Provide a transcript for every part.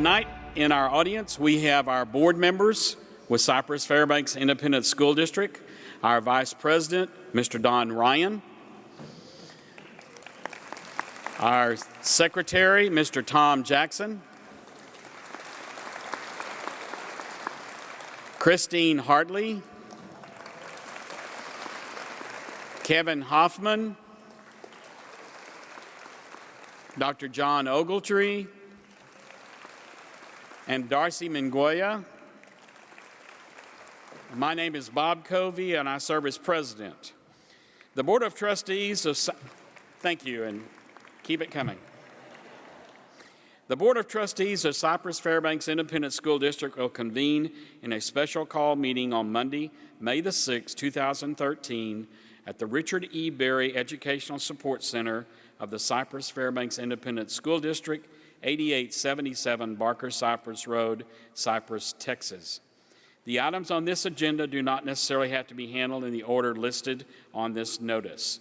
Tonight in our audience, we have our board members with Cypress-Fairbanks Independent School District, our Vice President, Mr. Don Ryan, our Secretary, Mr. Tom Jackson, Christine Hartley, Kevin Hoffman, Dr. John Ogletree, and Darcy Mingoya. My name is Bob Covey, and I serve as president. The Board of Trustees of thank you, and keep it coming. The Board of Trustees of Cypress-Fairbanks Independent School District will convene in a special call meeting on Monday, May the 6th, 2013, at the Richard E. Berry Educational Support Center of the Cypress-Fairbanks Independent School District, 8877 Barker Cypress Road, Cypress, Texas. The items on this agenda do not necessarily have to be handled in the order listed on this notice.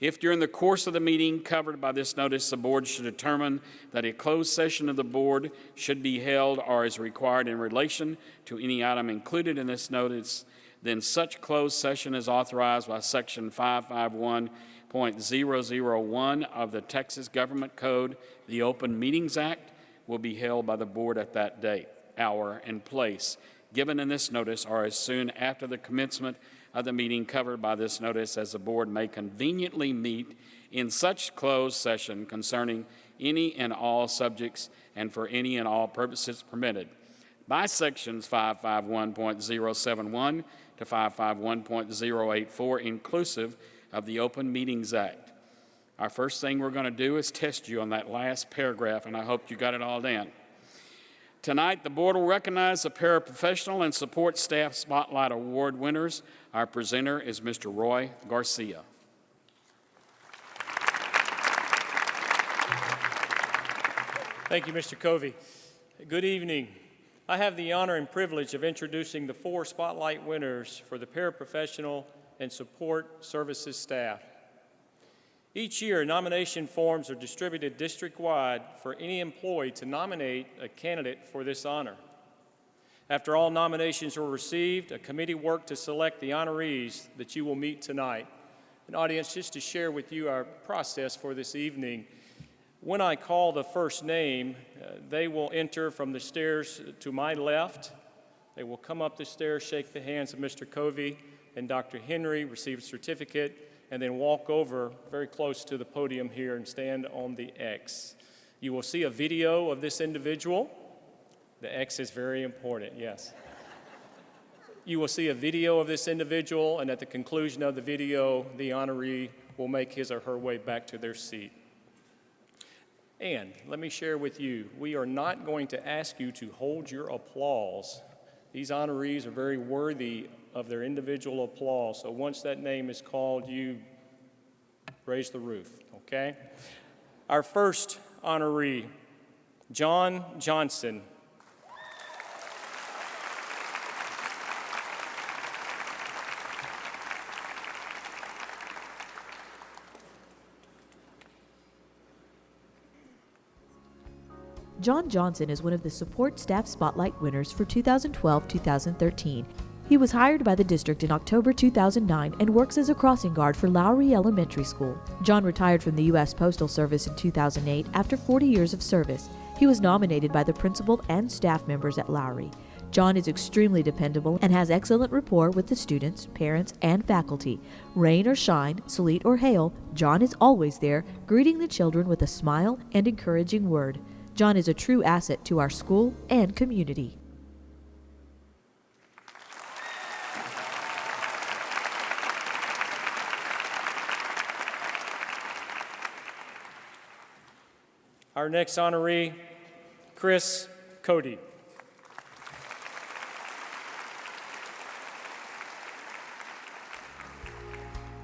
If during the course of the meeting covered by this notice, the board should determine that a closed session of the board should be held or is required in relation to any item included in this notice, then such closed session is authorized by Section 551.001 of the Texas Government Code. The Open Meetings Act will be held by the board at that date, hour, and place given in this notice, or as soon after the commencement of the meeting covered by this notice as the board may conveniently meet in such closed session concerning any and all subjects and for any and all purposes permitted by Sections 551.071 to 551.084, inclusive of the Open Meetings Act. Our first thing we're going to do is test you on that last paragraph, and I hope you got it all down. Tonight, the board will recognize the Paraprofessional and Support Staff Spotlight Award winners. Our presenter is Mr. Roy Garcia. Thank you, Mr. Covey. Good evening. I have the honor and privilege of introducing the 4 Spotlight winners for the Paraprofessional and Support Services staff. Each year, nomination forms are distributed district-wide for any employee to nominate a candidate for this honor. After all nominations were received, a committee worked to select the honorees that you will meet tonight. An audience, just to share with you our process for this evening. When I call the first name, they will enter from the stairs to my left. They will come up the stairs, shake the hands of Mr. Covey and Dr. Henry, receive a certificate, and then walk over very close to the podium here and stand on the X. You will see a video of this individual. The X is very important, yes. You will see a video of this individual, and at the conclusion of the video, the honoree will make his or her way back to their seat. And let me share with you, we are not going to ask you to hold your applause. These honorees are very worthy of their individual applause. So once that name is called, you raise the roof, okay? Our first honoree, John Johnson. John Johnson is one of the Support Staff Spotlight winners for 2012-2013. He was hired by the district in October 2009 and works as a crossing guard for Lowry Elementary School. John retired from the U.S. Postal Service in 2008 after 40 years of service. He was nominated by the principal and staff members at Lowry. John is extremely dependable and has excellent rapport with the students, parents, and faculty. Rain or shine, sleet or hail, John is always there, greeting the children with a smile and encouraging word. John is a true asset to our school and community. Our next honoree, Chris Cody.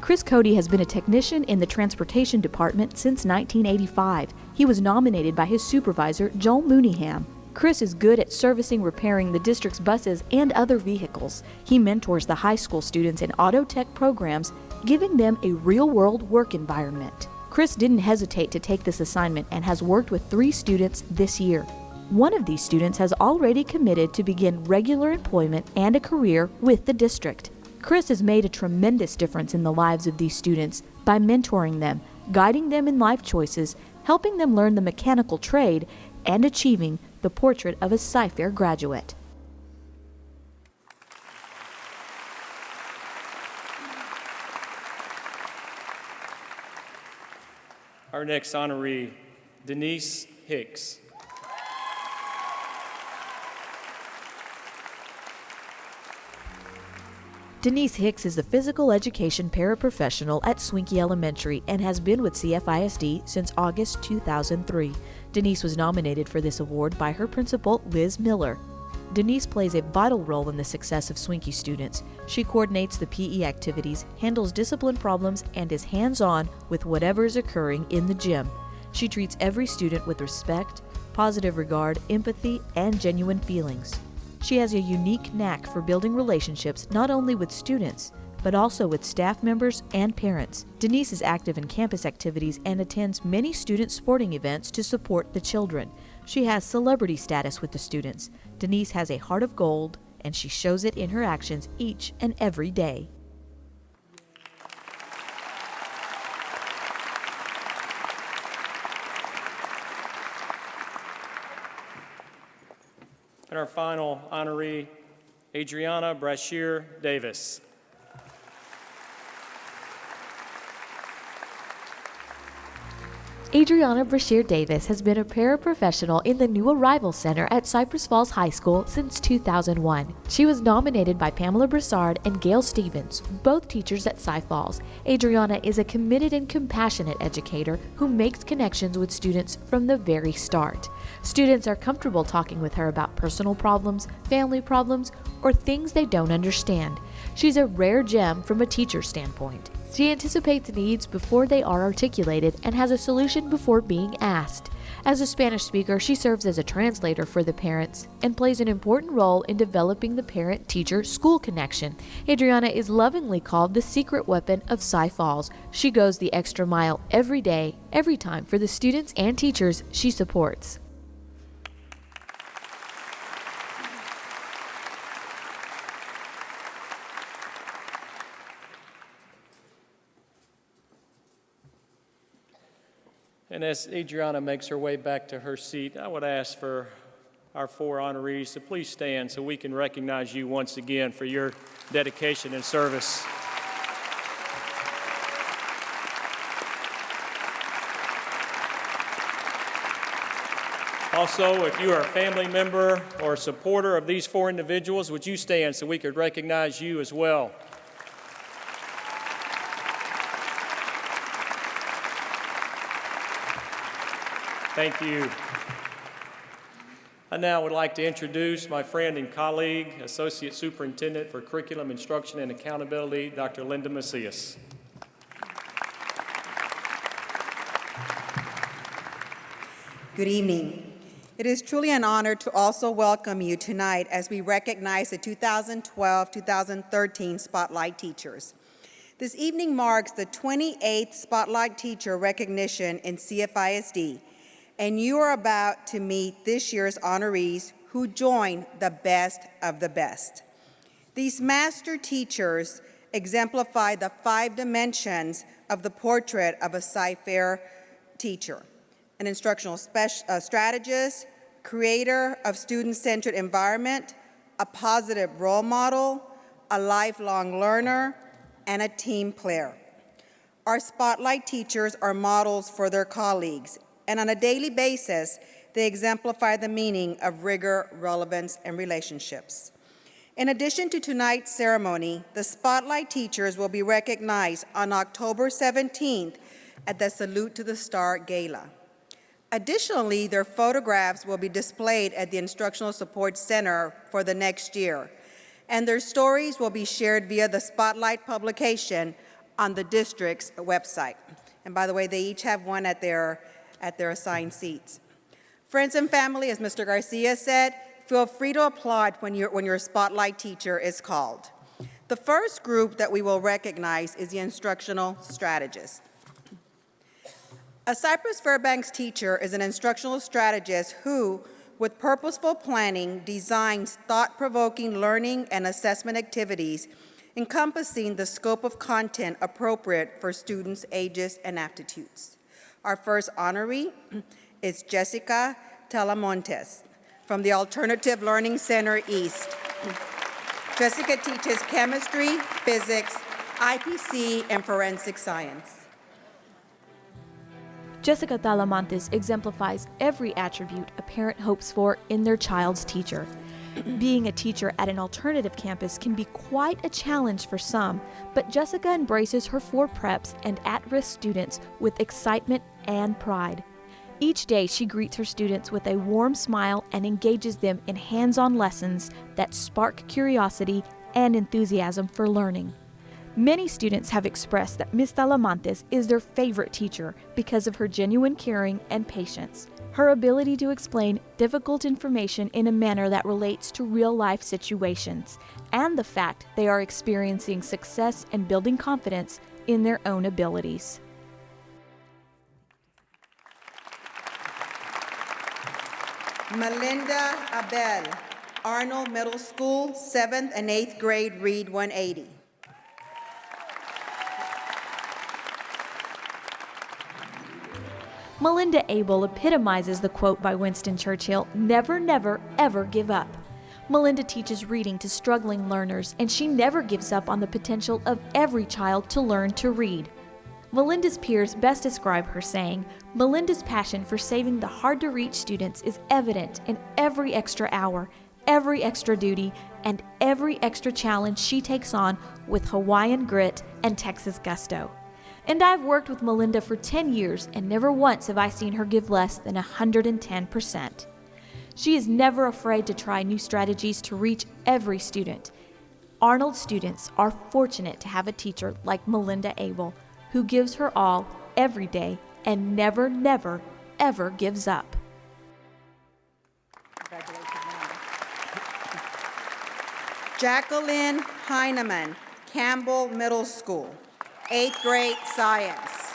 Chris Cody has been a technician in the transportation department since 1985. He was nominated by his supervisor, Joel Mooneyham. Chris is good at servicing, repairing the district's buses and other vehicles. He mentors the high school students in auto tech programs, giving them a real-world work environment. Chris didn't hesitate to take this assignment and has worked with 3 students this year. One of these students has already committed to begin regular employment and a career with the district. Chris has made a tremendous difference in the lives of these students by mentoring them, guiding them in life choices, helping them learn the mechanical trade, and achieving the portrait of a Cy-Fair graduate. Our next honoree, Denise Hicks. Denise Hicks is the physical education paraprofessional at Swinkie Elementary and has been with CFISD since August 2003. Denise was nominated for this award by her principal, Liz Miller. Denise plays a vital role in the success of Swinkie students. She coordinates the PE activities, handles discipline problems, and is hands-on with whatever is occurring in the gym. She treats every student with respect, positive regard, empathy, and genuine feelings. She has a unique knack for building relationships not only with students, but also with staff members and parents. Denise is active in campus activities and attends many student sporting events to support the children. She has celebrity status with the students. Denise has a heart of gold, and she shows it in her actions each and every day. And our final honoree, Adriana Brashear Davis. Adriana Brashear Davis has been a paraprofessional in the New Arrival Center at Cypress Falls High School since 2001. She was nominated by Pamela Broussard and Gail Stevens, both teachers at Cy Falls. Adriana is a committed and compassionate educator who makes connections with students from the very start. Students are comfortable talking with her about personal problems, family problems, or things they don't understand. She's a rare gem from a teacher's standpoint. She anticipates needs before they are articulated and has a solution before being asked. As a Spanish speaker, she serves as a translator for the parents and plays an important role in developing the parent-teacher-school connection. Adriana is lovingly called the secret weapon of Cy Falls. She goes the extra mile every day, every time for the students and teachers she supports. And as Adriana makes her way back to her seat, I would ask for our four honorees to please stand so we can recognize you once again for your dedication and service. Also, if you are a family member or a supporter of these four individuals, would you stand so we could recognize you as well? Thank you. I now would like to introduce my friend and colleague, Associate Superintendent for Curriculum Instruction and Accountability, Dr. Linda Macias. Good evening. It is truly an honor to also welcome you tonight as we recognize the 2012-2013 Spotlight Teachers. This evening marks the 28th Spotlight Teacher recognition in CFISD, and you are about to meet this year's honorees who join the best of the best. These master teachers exemplify the 5 dimensions of the portrait of a Cy-Fair teacher: an instructional strategist, creator of student-centered environment, a positive role model, a lifelong learner, and a team player. Our Spotlight teachers are models for their colleagues, and on a daily basis, they exemplify the meaning of rigor, relevance, and relationships. In addition to tonight's ceremony, the Spotlight teachers will be recognized on October 17th at the Salute to the Star Gala. Additionally, their photographs will be displayed at the Instructional Support Center for the next year, and their stories will be shared via the Spotlight publication on the district's website. And by the way, they each have one at their assigned seats. Friends and family, as Mr. Garcia said, feel free to applaud when your Spotlight teacher is called. The first group that we will recognize is the instructional strategist. A Cypress-Fairbanks teacher is an instructional strategist who, with purposeful planning, designs thought-provoking learning and assessment activities encompassing the scope of content appropriate for students' ages and aptitudes. Our first honoree is Jessica Talamontes from the Alternative Learning Center East. Jessica teaches chemistry, physics, IPC, and forensic science. Jessica Talamontes exemplifies every attribute a parent hopes for in their child's teacher. Being a teacher at an alternative campus can be quite a challenge for some, but Jessica embraces her 4 preps and at-risk students with excitement and pride. Each day, she greets her students with a warm smile and engages them in hands-on lessons that spark curiosity and enthusiasm for learning. Many students have expressed that Ms. Talamontes is their favorite teacher because of her genuine caring and patience, her ability to explain difficult information in a manner that relates to real-life situations, and the fact they are experiencing success and building confidence in their own abilities. Melinda Abel, Arnold Middle School, 7th and 8th grade, Read 180. Melinda Abel epitomizes the quote by Winston Churchill, "Never, never, ever give up." Melinda teaches reading to struggling learners, and she never gives up on the potential of every child to learn to read. Melinda's peers best describe her saying, "Melinda's passion for saving the hard-to-reach students is evident in every extra hour, every extra duty, and every extra challenge she takes on with Hawaiian grit and Texas gusto." And I've worked with Melinda for 10 years, and never once have I seen her give less than 110%. She is never afraid to try new strategies to reach every student. Arnold students are fortunate to have a teacher like Melinda Abel, who gives her all every day and never, never, ever gives up. Jacqueline Heineman, Campbell Middle School, 8th grade science.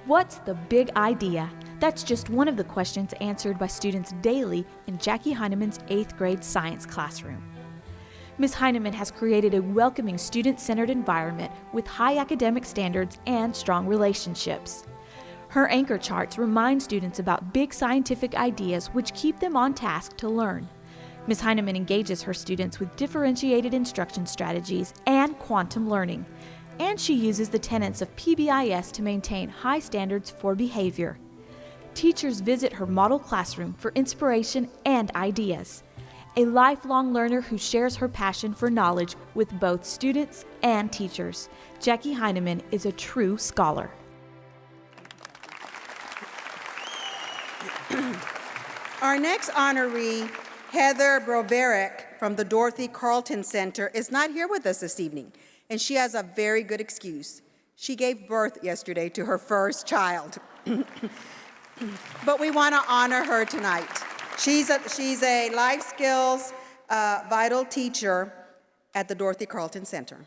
What's the big idea? That's just one of the questions answered by students daily in Jackie Heineman's 8th grade science classroom. Ms. Heineman has created a welcoming student-centered environment with high academic standards and strong relationships. Her anchor charts remind students about big scientific ideas which keep them on task to learn. Ms. Heineman engages her students with differentiated instruction strategies and quantum learning, and she uses the tenets of PBIS to maintain high standards for behavior. Teachers visit her model classroom for inspiration and ideas. A lifelong learner who shares her passion for knowledge with both students and teachers, Jackie Heineman is a true scholar. Our next honoree, Heather Broverick from the Dorothy Carlton Center, is not here with us this evening, and she has a very good excuse. She gave birth yesterday to her first child. But we want to honor her tonight. She's a life skills vital teacher at the Dorothy Carlton Center.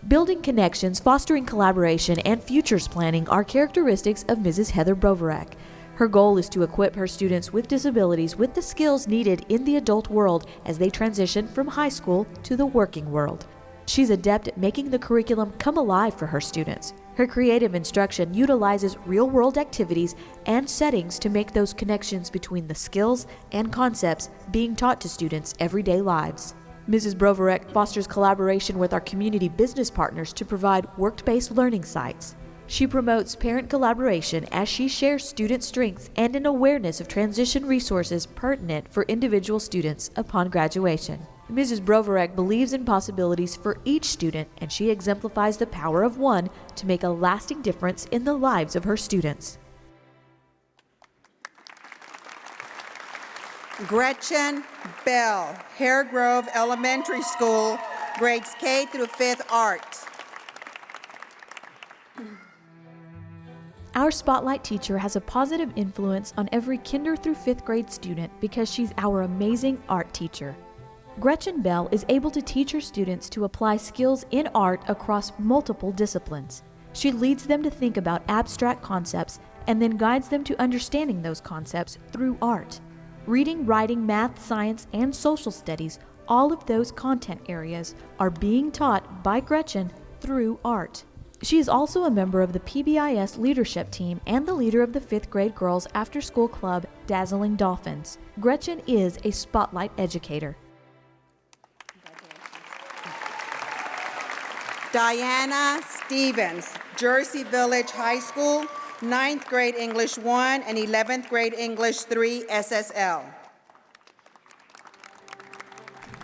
Building connections, fostering collaboration, and futures planning are characteristics of Mrs. Heather Broverick. Her goal is to equip her students with disabilities with the skills needed in the adult world as they transition from high school to the working world. She's adept at making the curriculum come alive for her students. Her creative instruction utilizes real-world activities and settings to make those connections between the skills and concepts being taught to students' everyday lives. Mrs. Broverick fosters collaboration with our community business partners to provide work-based learning sites. She promotes parent collaboration as she shares student strengths and an awareness of transition resources pertinent for individual students upon graduation. Mrs. Broverick believes in possibilities for each student, and she exemplifies the power of one to make a lasting difference in the lives of her students. Gretchen Bell, Hair Grove Elementary School, grades K through 5th Art. Our Spotlight teacher has a positive influence on every kinder through 5th grade student because she's our amazing art teacher. Gretchen Bell is able to teach her students to apply skills in art across multiple disciplines. She leads them to think about abstract concepts and then guides them to understanding those concepts through art. Reading, writing, math, science, and social studies, all of those content areas are being taught by Gretchen through art. She is also a member of the PBIS leadership team and the leader of the 5th grade girls after-school club, Dazzling Dolphins. Gretchen is a spotlight educator. Diana Stevens, Jersey Village High School, 9th grade English 1 and 11th grade English 3 SSL.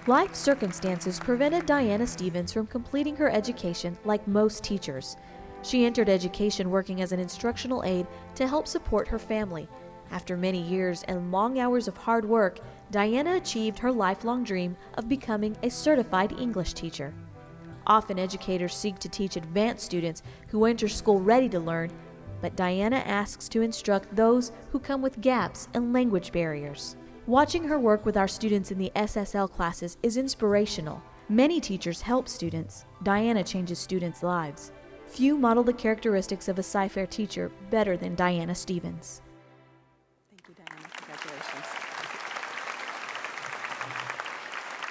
Life circumstances prevented Diana Stevens from completing her education like most teachers. She entered education working as an instructional aide to help support her family. After many years and long hours of hard work, Diana achieved her lifelong dream of becoming a certified English teacher. Often educators seek to teach advanced students who enter school ready to learn, but Diana asks to instruct those who come with gaps and language barriers. Watching her work with our students in the SSL classes is inspirational. Many teachers help students. Diana changes students' lives. Few model the characteristics of a Cyfair teacher better than Diana Stevens. Thank you, Diana. Congratulations.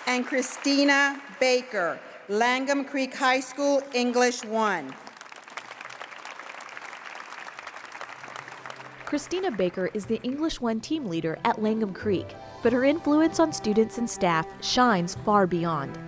And Christina Baker, Langham Creek High School, English 1. Christina Baker is the English 1 team leader at Langham Creek, but her influence on students and staff shines far beyond.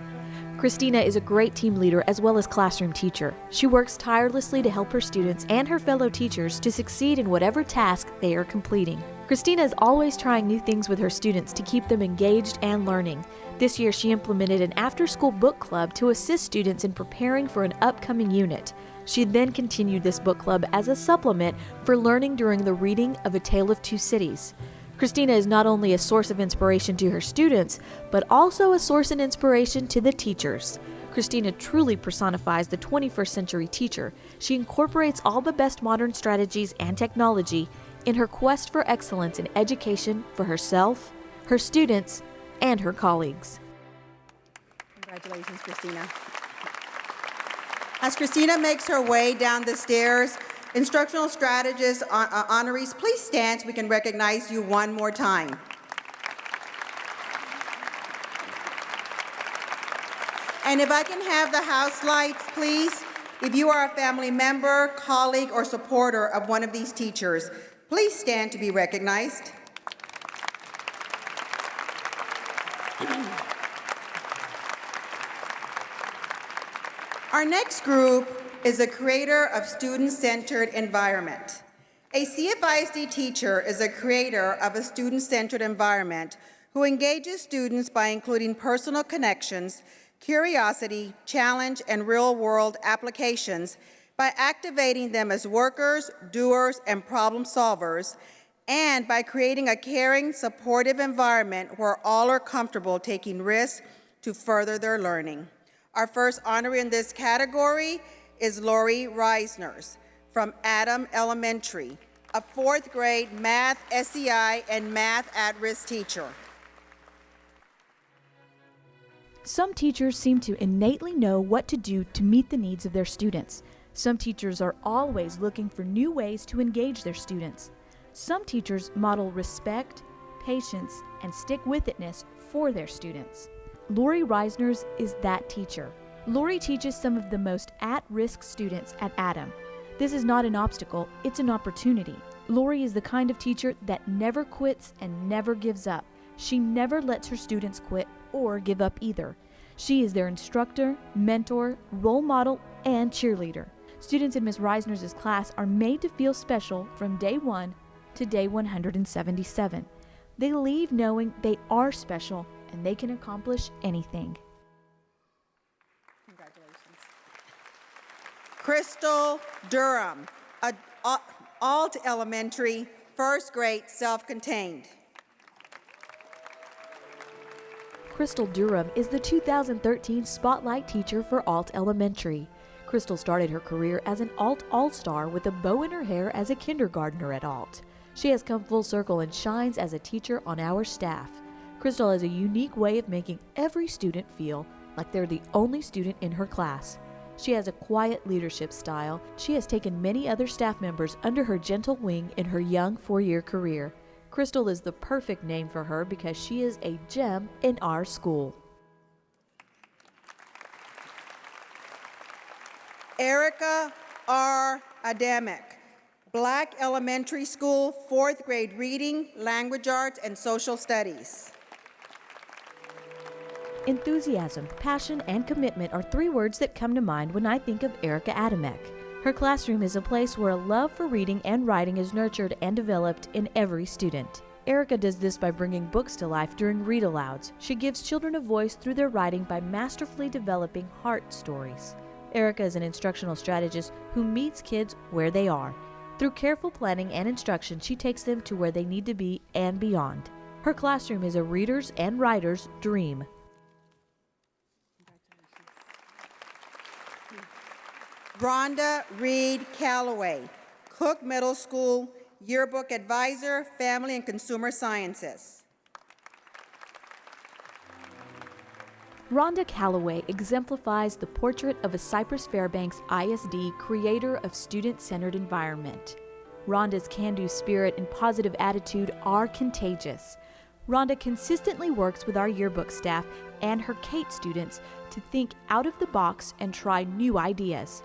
Christina is a great team leader as well as classroom teacher. She works tirelessly to help her students and her fellow teachers to succeed in whatever task they are completing. Christina is always trying new things with her students to keep them engaged and learning. This year, she implemented an after-school book club to assist students in preparing for an upcoming unit. She then continued this book club as a supplement for learning during the reading of A Tale of Two Cities. Christina is not only a source of inspiration to her students, but also a source and inspiration to the teachers. Christina truly personifies the 21st century teacher. She incorporates all the best modern strategies and technology in her quest for excellence in education for herself, her students, and her colleagues. Congratulations, Christina. As Christina makes her way down the stairs, instructional strategist honorees, please stand so we can recognize you one more time. And if I can have the house lights, please. If you are a family member, colleague, or supporter of one of these teachers, please stand to be recognized. Our next group is a creator of student-centered environment. A CFISD teacher is a creator of a student-centered environment who engages students by including personal connections, curiosity, challenge, and real-world applications by activating them as workers, doers, and problem solvers, and by creating a caring, supportive environment where all are comfortable taking risks to further their learning. Our first honoree in this category is Lori Reisners from Adam Elementary, a 4th grade math, SEI, and math at-risk teacher. Some teachers seem to innately know what to do to meet the needs of their students. Some teachers are always looking for new ways to engage their students. Some teachers model respect, patience, and stick-with-itness for their students. Lori Reisners is that teacher. Lori teaches some of the most at-risk students at Adam. This is not an obstacle, it's an opportunity. Lori is the kind of teacher that never quits and never gives up. She never lets her students quit or give up either. She is their instructor, mentor, role model, and cheerleader. Students in Ms. Reisners' class are made to feel special from day 1 to day 177. They leave knowing they are special and they can accomplish anything. Congratulations. Crystal Durham, Alt Elementary, 1st grade, self-contained. Crystal Durham is the 2013 Spotlight Teacher for Alt Elementary. Crystal started her career as an Alt All-Star with a bow in her hair as a kindergartner at Alt. She has come full circle and shines as a teacher on our staff. Crystal has a unique way of making every student feel like they're the only student in her class. She has a quiet leadership style. She has taken many other staff members under her gentle wing in her young 4-year career. Crystal is the perfect name for her because she is a gem in our school. Erica R. Adamek, Black Elementary School, 4th grade reading, language arts, and social studies. Enthusiasm, passion, and commitment are 3 words that come to mind when I think of Erica Adamek. Her classroom is a place where a love for reading and writing is nurtured and developed in every student. Erica does this by bringing books to life during read-alouds. She gives children a voice through their writing by masterfully developing heart stories. Erica is an instructional strategist who meets kids where they are. Through careful planning and instruction, she takes them to where they need to be and beyond. Her classroom is a reader's and writer's dream. Rhonda Reed Calloway, Cook Middle School, Yearbook Advisor, Family and Consumer Sciences. Rhonda Calloway exemplifies the portrait of a Cypress-Fairbanks ISD creator of student-centered environment. Rhonda's can-do spirit and positive attitude are contagious. Rhonda consistently works with our yearbook staff and her Kate students to think out of the box and try new ideas.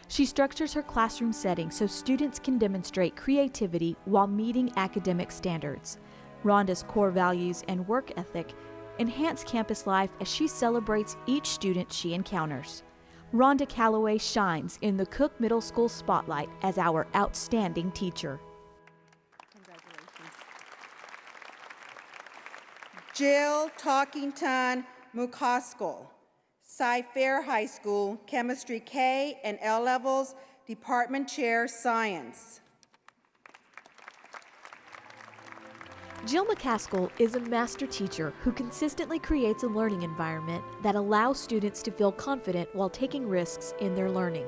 She structures her classroom setting so students can demonstrate creativity while meeting academic standards. Rhonda's core values and work ethic enhance campus life as she celebrates each student she encounters. Rhonda Calloway shines in the Cook Middle School spotlight as our outstanding teacher. Congratulations. Jill Talkington Mukaskol, Cy-Fair High School, Chemistry K and L levels, Department Chair, Science. Jill McCaskill is a master teacher who consistently creates a learning environment that allows students to feel confident while taking risks in their learning.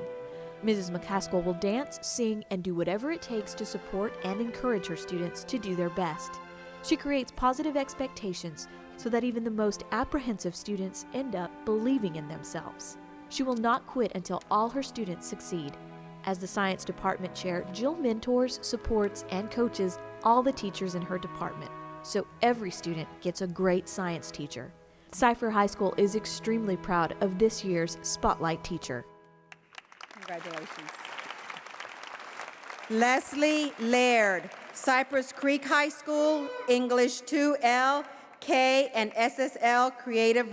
Mrs. McCaskill will dance, sing, and do whatever it takes to support and encourage her students to do their best. She creates positive expectations so that even the most apprehensive students end up believing in themselves. She will not quit until all her students succeed. As the science department chair, Jill mentors, supports, and coaches all the teachers in her department, so every student gets a great science teacher. Cy-Fair High School is extremely proud of this year's Spotlight Teacher. Congratulations. Leslie Laird, Cypress Creek High School, English 2L, K, and SSL creative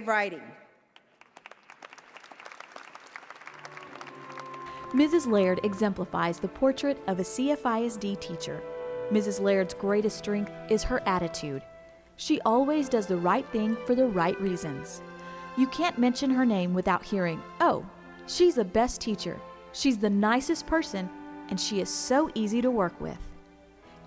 writing. Mrs. Laird exemplifies the portrait of a CFISD teacher. Mrs. Laird's greatest strength is her attitude. She always does the right thing for the right reasons. You can't mention her name without hearing, "Oh, she's the best teacher, she's the nicest person, and she is so easy to work with."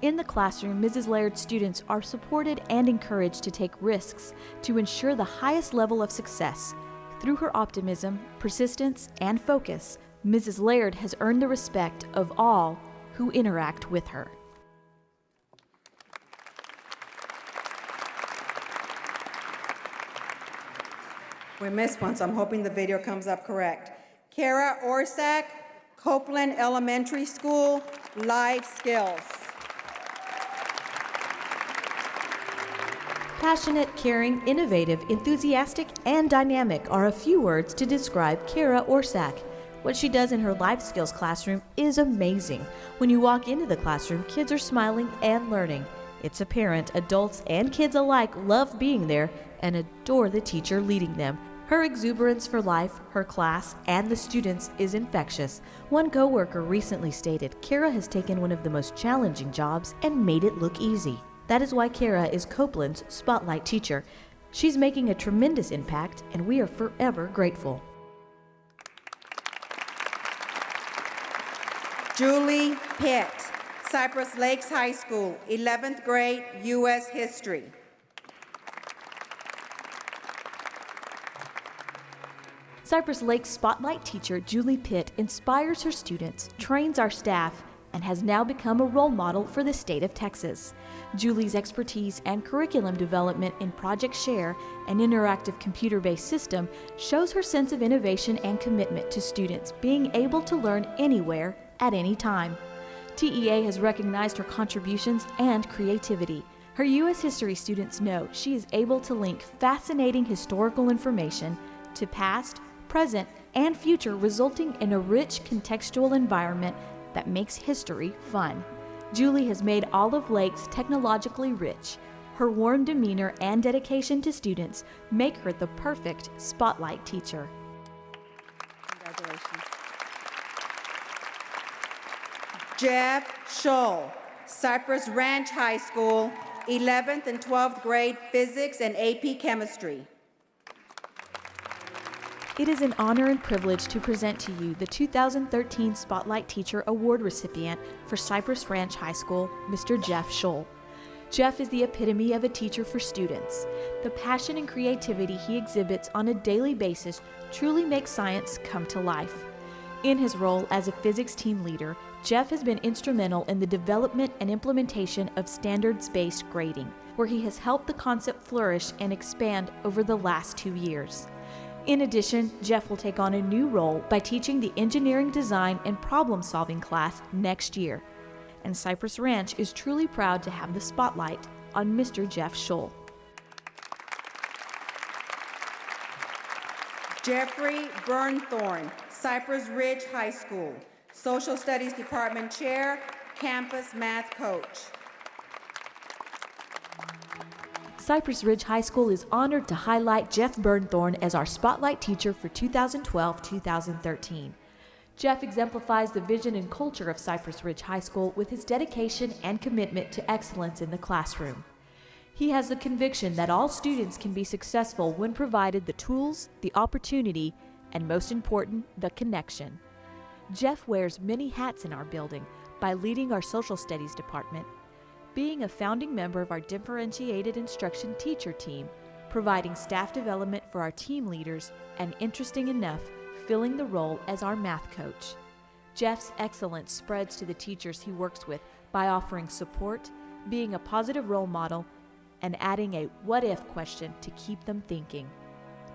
In the classroom, Mrs. Laird's students are supported and encouraged to take risks to ensure the highest level of success. Through her optimism, persistence, and focus, Mrs. Laird has earned the respect of all who interact with her. We missed one, so I'm hoping the video comes up correct. Kara Orsak, Copeland Elementary School, Life Skills. Passionate, caring, innovative, enthusiastic, and dynamic are a few words to describe Kara Orsak. What she does in her life skills classroom is amazing. When you walk into the classroom, kids are smiling and learning. It's apparent adults and kids alike love being there and adore the teacher leading them. Her exuberance for life, her class, and the students is infectious. One coworker recently stated, "Kara has taken one of the most challenging jobs and made it look easy." That is why Kara is Copeland's Spotlight Teacher. She's making a tremendous impact, and we are forever grateful. Julie Pitt, Cypress Lakes High School, 11th grade, U.S. History. Cypress Lakes Spotlight teacher Julie Pitt inspires her students, trains our staff, and has now become a role model for the state of Texas. Julie's expertise and curriculum development in Project Share, an interactive computer-based system, shows her sense of innovation and commitment to students being able to learn anywhere at any time. TEA has recognized her contributions and creativity. Her U.S. history students know she is able to link fascinating historical information to past, present, and future, resulting in a rich contextual environment that makes history fun. Julie has made Olive Lakes technologically rich. Her warm demeanor and dedication to students make her the perfect spotlight teacher. Congratulations. Jeff Scholl, Cypress Ranch High School, 11th and 12th grade physics and AP chemistry. It is an honor and privilege to present to you the 2013 Spotlight Teacher Award recipient for Cypress Ranch High School, Mr. Jeff Scholl. Jeff is the epitome of a teacher for students. The passion and creativity he exhibits on a daily basis truly makes science come to life. In his role as a physics team leader, Jeff has been instrumental in the development and implementation of standards-based grading, where he has helped the concept flourish and expand over the last 2 years. In addition, Jeff will take on a new role by teaching the engineering design and problem-solving class next year. And Cypress Ranch is truly proud to have the spotlight on Mr. Jeff Scholl. Jeffrey Burnthorne, Cypress Ridge High School, Social Studies Department Chair, Campus Math Coach. Cypress Ridge High School is honored to highlight Jeff Burnthorne as our spotlight teacher for 2012-2013. Jeff exemplifies the vision and culture of Cypress Ridge High School with his dedication and commitment to excellence in the classroom. He has the conviction that all students can be successful when provided the tools, the opportunity, and most important, the connection. Jeff wears many hats in our building by leading our social studies department, being a founding member of our differentiated instruction teacher team, providing staff development for our team leaders, and interesting enough, filling the role as our math coach. Jeff's excellence spreads to the teachers he works with by offering support, being a positive role model, and adding a what-if question to keep them thinking.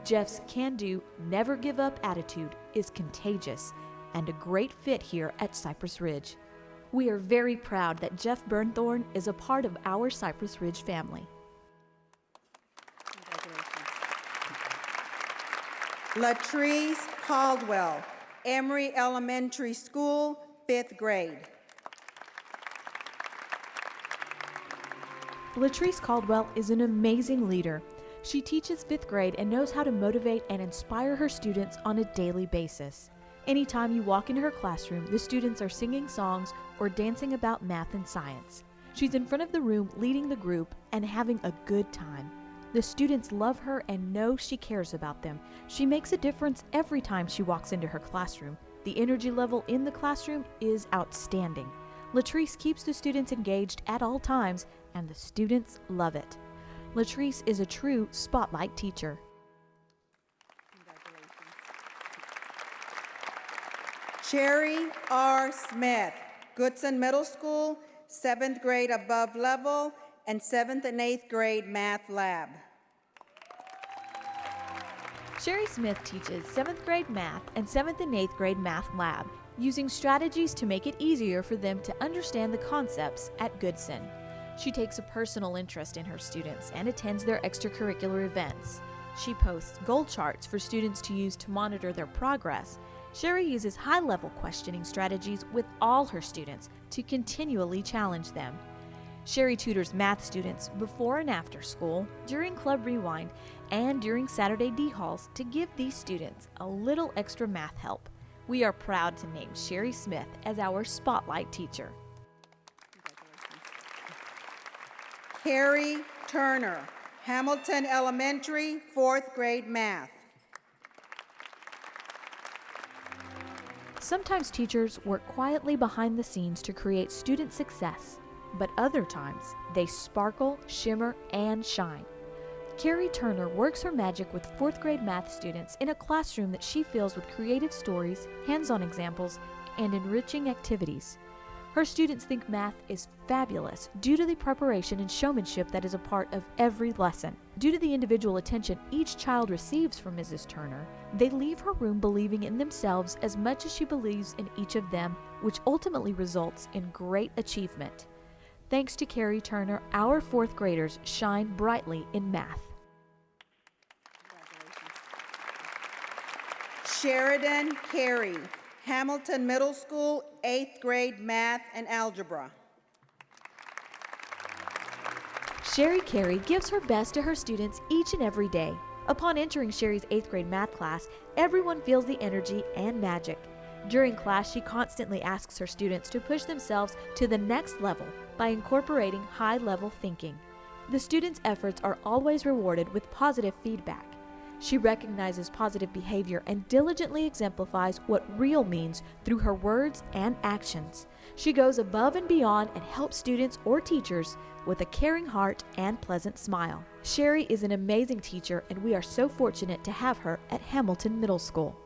Jeff's can-do, never-give-up attitude is contagious and a great fit here at Cypress Ridge. We are very proud that Jeff Burnthorne is a part of our Cypress Ridge family. Latrice Caldwell, Emory Elementary School, 5th grade. Latrice Caldwell is an amazing leader. She teaches 5th grade and knows how to motivate and inspire her students on a daily basis. Anytime you walk into her classroom, the students are singing songs or dancing about math and science. She's in front of the room leading the group and having a good time. The students love her and know she cares about them. She makes a difference every time she walks into her classroom. The energy level in the classroom is outstanding. Latrice keeps the students engaged at all times, and the students love it. Latrice is a true spotlight teacher. Sherry R. Smith, Goodson Middle School, 7th grade above level, and 7th and 8th grade math lab. Sherry Smith teaches 7th grade math and 7th and 8th grade math lab, using strategies to make it easier for them to understand the concepts at Goodson. She takes a personal interest in her students and attends their extracurricular events. She posts goal charts for students to use to monitor their progress. Sherry uses high-level questioning strategies with all her students to continually challenge them. Sherry tutors math students before and after school, during Club Rewind, and during Saturday D-Halls to give these students a little extra math help. We are proud to name Sherry Smith as our spotlight teacher. Carrie Turner, Hamilton Elementary, 4th grade math. Sometimes teachers work quietly behind the scenes to create student success, but other times they sparkle, shimmer, and shine. Carrie Turner works her magic with 4th grade math students in a classroom that she fills with creative stories, hands-on examples, and enriching activities. Her students think math is fabulous due to the preparation and showmanship that is a part of every lesson. Due to the individual attention each child receives from Mrs. Turner, they leave her room believing in themselves as much as she believes in each of them, which ultimately results in great achievement. Thanks to Carrie Turner, our fourth graders shine brightly in math. Sheridan Carey, Hamilton Middle School, 8th grade math and algebra. Sherry Carey gives her best to her students each and every day. Upon entering Sherry's 8th grade math class, everyone feels the energy and magic. During class, she constantly asks her students to push themselves to the next level by incorporating high-level thinking. The students' efforts are always rewarded with positive feedback. She recognizes positive behavior and diligently exemplifies what real means through her words and actions. She goes above and beyond and helps students or teachers with a caring heart and pleasant smile. Sherry is an amazing teacher, and we are so fortunate to have her at Hamilton Middle School.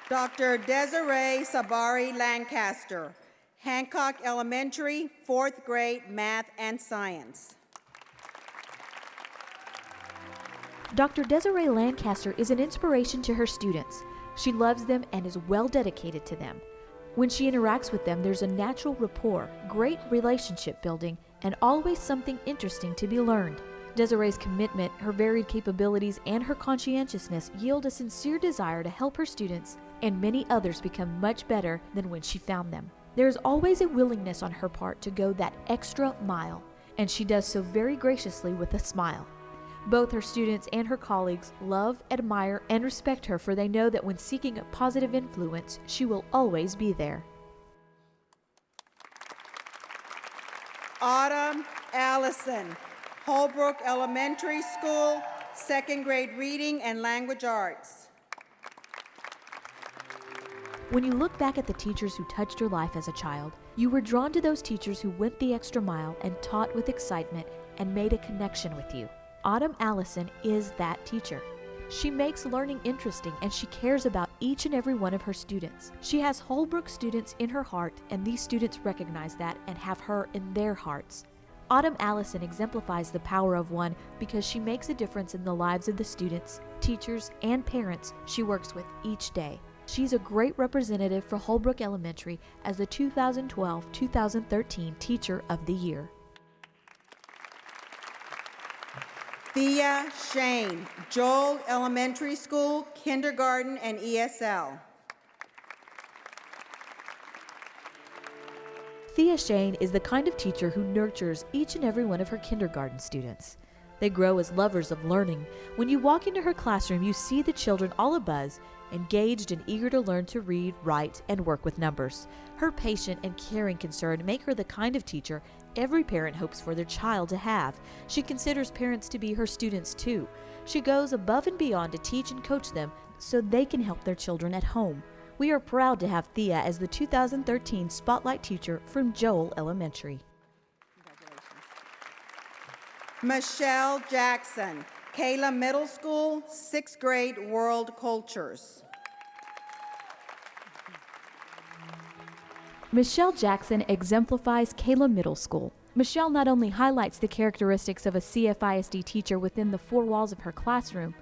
Dr. Desiree Sabari Lancaster, Hancock Elementary, 4th grade math and science. Dr. Desiree Lancaster is an inspiration to her students. She loves them and is well dedicated to them. When she interacts with them, there's a natural rapport, great relationship building, and always something interesting to be learned. Desiree's commitment, her varied capabilities, and her conscientiousness yield a sincere desire to help her students and many others become much better than when she found them. There is always a willingness on her part to go that extra mile, and she does so very graciously with a smile. Both her students and her colleagues love, admire, and respect her, for they know that when seeking a positive influence, she will always be there. Autumn Allison, Holbrook Elementary School, 2nd grade reading and language arts. When you look back at the teachers who touched your life as a child, you were drawn to those teachers who went the extra mile and taught with excitement and made a connection with you. Autumn Allison is that teacher. She makes learning interesting, and she cares about each and every one of her students. She has Holbrook students in her heart, and these students recognize that and have her in their hearts. Autumn Allison exemplifies the power of one because she makes a difference in the lives of the students, teachers, and parents she works with each day. She's a great representative for Holbrook Elementary as the 2012-2013 Teacher of the Year. Thea Shane, Joel Elementary School, kindergarten and ESL. Thea Shane is the kind of teacher who nurtures each and every one of her kindergarten students. They grow as lovers of learning. When you walk into her classroom, you see the children all abuzz, engaged and eager to learn to read, write, and work with numbers. Her patient and caring concern make her the kind of teacher every parent hopes for their child to have. She considers parents to be her students too. She goes above and beyond to teach and coach them so they can help their children at home. We are proud to have Thea as the 2013 Spotlight Teacher from Joel Elementary. Michelle Jackson, Kayla Middle School, 6th grade World Cultures. Michelle Jackson exemplifies Kayla Middle School. Michelle not only highlights the characteristics of a CFISD teacher within the four walls of her classroom,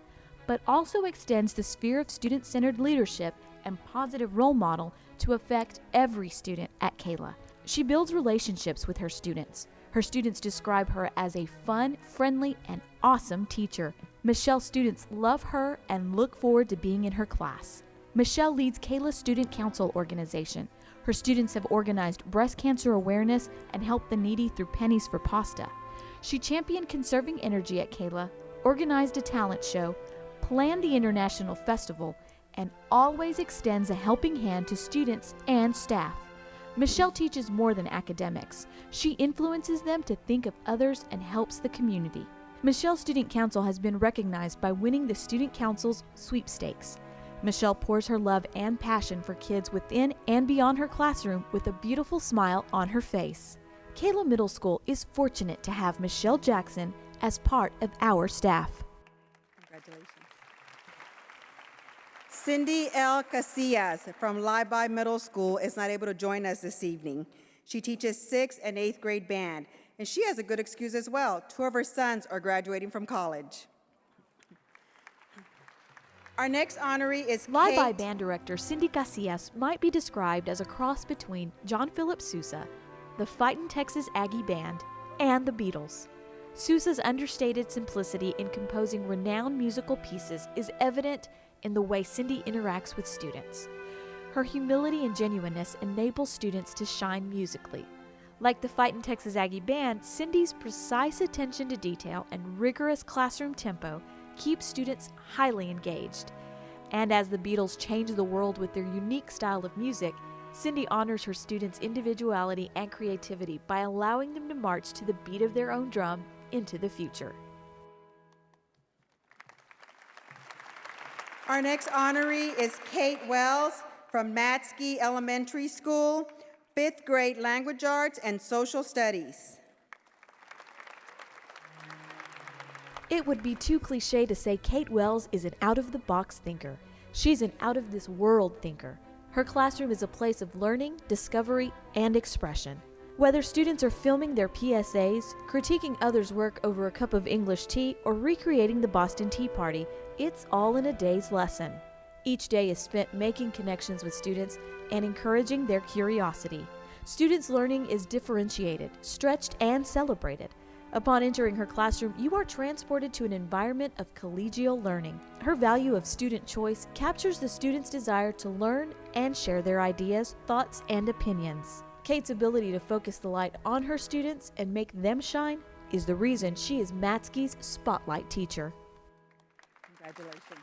but also extends the sphere of student-centered leadership and positive role model to affect every student at Kayla. She builds relationships with her students. Her students describe her as a fun, friendly, and awesome teacher. Michelle's students love her and look forward to being in her class. Michelle leads Kayla's Student Council organization. Her students have organized breast cancer awareness and helped the needy through pennies for pasta. She championed conserving energy at Kayla, organized a talent show, planned the International Festival, and always extends a helping hand to students and staff. Michelle teaches more than academics. She influences them to think of others and helps the community. Michelle's Student Council has been recognized by winning the Student Council's sweepstakes. Michelle pours her love and passion for kids within and beyond her classroom with a beautiful smile on her face. Kayla Middle School is fortunate to have Michelle Jackson as part of our staff. Congratulations. Cindy L. Casillas from Libi Middle School is not able to join us this evening. She teaches 6th and 8th grade band, and she has a good excuse as well. 2 of her sons are graduating from college. Our next honoree is Libi Kate. band director Cindy Casillas might be described as a cross between John Philip Sousa, the Fightin' Texas Aggie Band, and the Beatles. Sousa's understated simplicity in composing renowned musical pieces is evident in the way Cindy interacts with students. Her humility and genuineness enable students to shine musically. Like the Fightin' Texas Aggie Band, Cindy's precise attention to detail and rigorous classroom tempo keep students highly engaged. And as the Beatles change the world with their unique style of music, Cindy honors her students' individuality and creativity by allowing them to march to the beat of their own drum into the future. Our next honoree is Kate Wells from Matsky Elementary School, 5th grade language arts and social studies. It would be too cliche to say Kate Wells is an out-of-the-box thinker. She's an out-of-this-world thinker. Her classroom is a place of learning, discovery, and expression. Whether students are filming their PSAs, critiquing others' work over a cup of English tea, or recreating the Boston Tea Party, it's all in a day's lesson. Each day is spent making connections with students and encouraging their curiosity. Students' learning is differentiated, stretched, and celebrated. Upon entering her classroom, you are transported to an environment of collegial learning. Her value of student choice captures the student's desire to learn and share their ideas, thoughts, and opinions. Kate's ability to focus the light on her students and make them shine is the reason she is Matsky's Spotlight Teacher. Congratulations.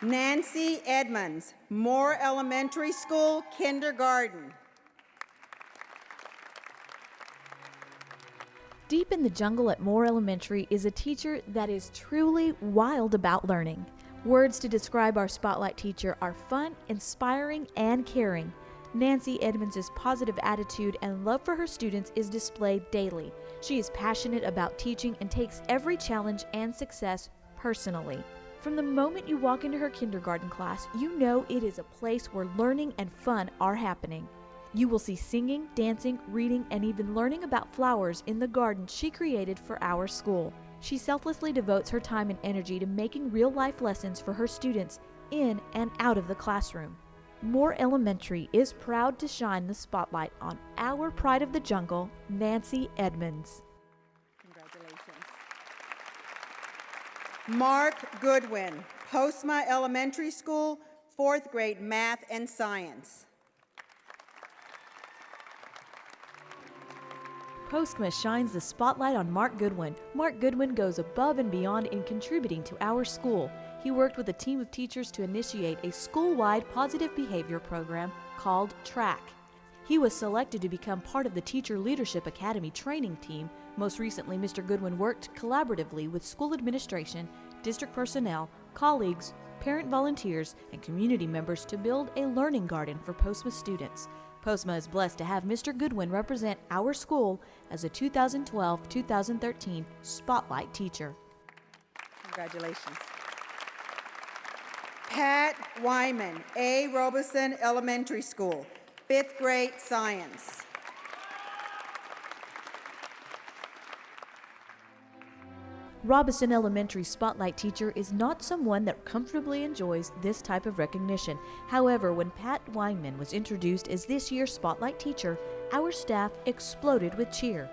Nancy Edmonds, Moore Elementary School, kindergarten. Deep in the jungle at Moore Elementary is a teacher that is truly wild about learning. Words to describe our Spotlight Teacher are fun, inspiring, and caring. Nancy Edmonds' positive attitude and love for her students is displayed daily. She is passionate about teaching and takes every challenge and success personally. From the moment you walk into her kindergarten class, you know it is a place where learning and fun are happening. You will see singing, dancing, reading, and even learning about flowers in the garden she created for our school. She selflessly devotes her time and energy to making real-life lessons for her students in and out of the classroom. Moore Elementary is proud to shine the spotlight on our pride of the jungle, Nancy Edmonds. Congratulations. Mark Goodwin, Postma Elementary School, 4th grade math and science. Postma shines the spotlight on Mark Goodwin. Mark Goodwin goes above and beyond in contributing to our school. He worked with a team of teachers to initiate a school-wide positive behavior program called TRACK. He was selected to become part of the Teacher Leadership Academy training team. Most recently, Mr. Goodwin worked collaboratively with school administration, district personnel, colleagues, parent volunteers, and community members to build a learning garden for Postma students. Postma is blessed to have Mr. Goodwin represent our school as a 2012-2013 Spotlight Teacher. Congratulations. Pat Wyman, A. Robeson Elementary School, 5th grade science. Robeson Elementary Spotlight Teacher is not someone that comfortably enjoys this type of recognition. However, when Pat Weinman was introduced as this year's Spotlight Teacher, our staff exploded with cheer.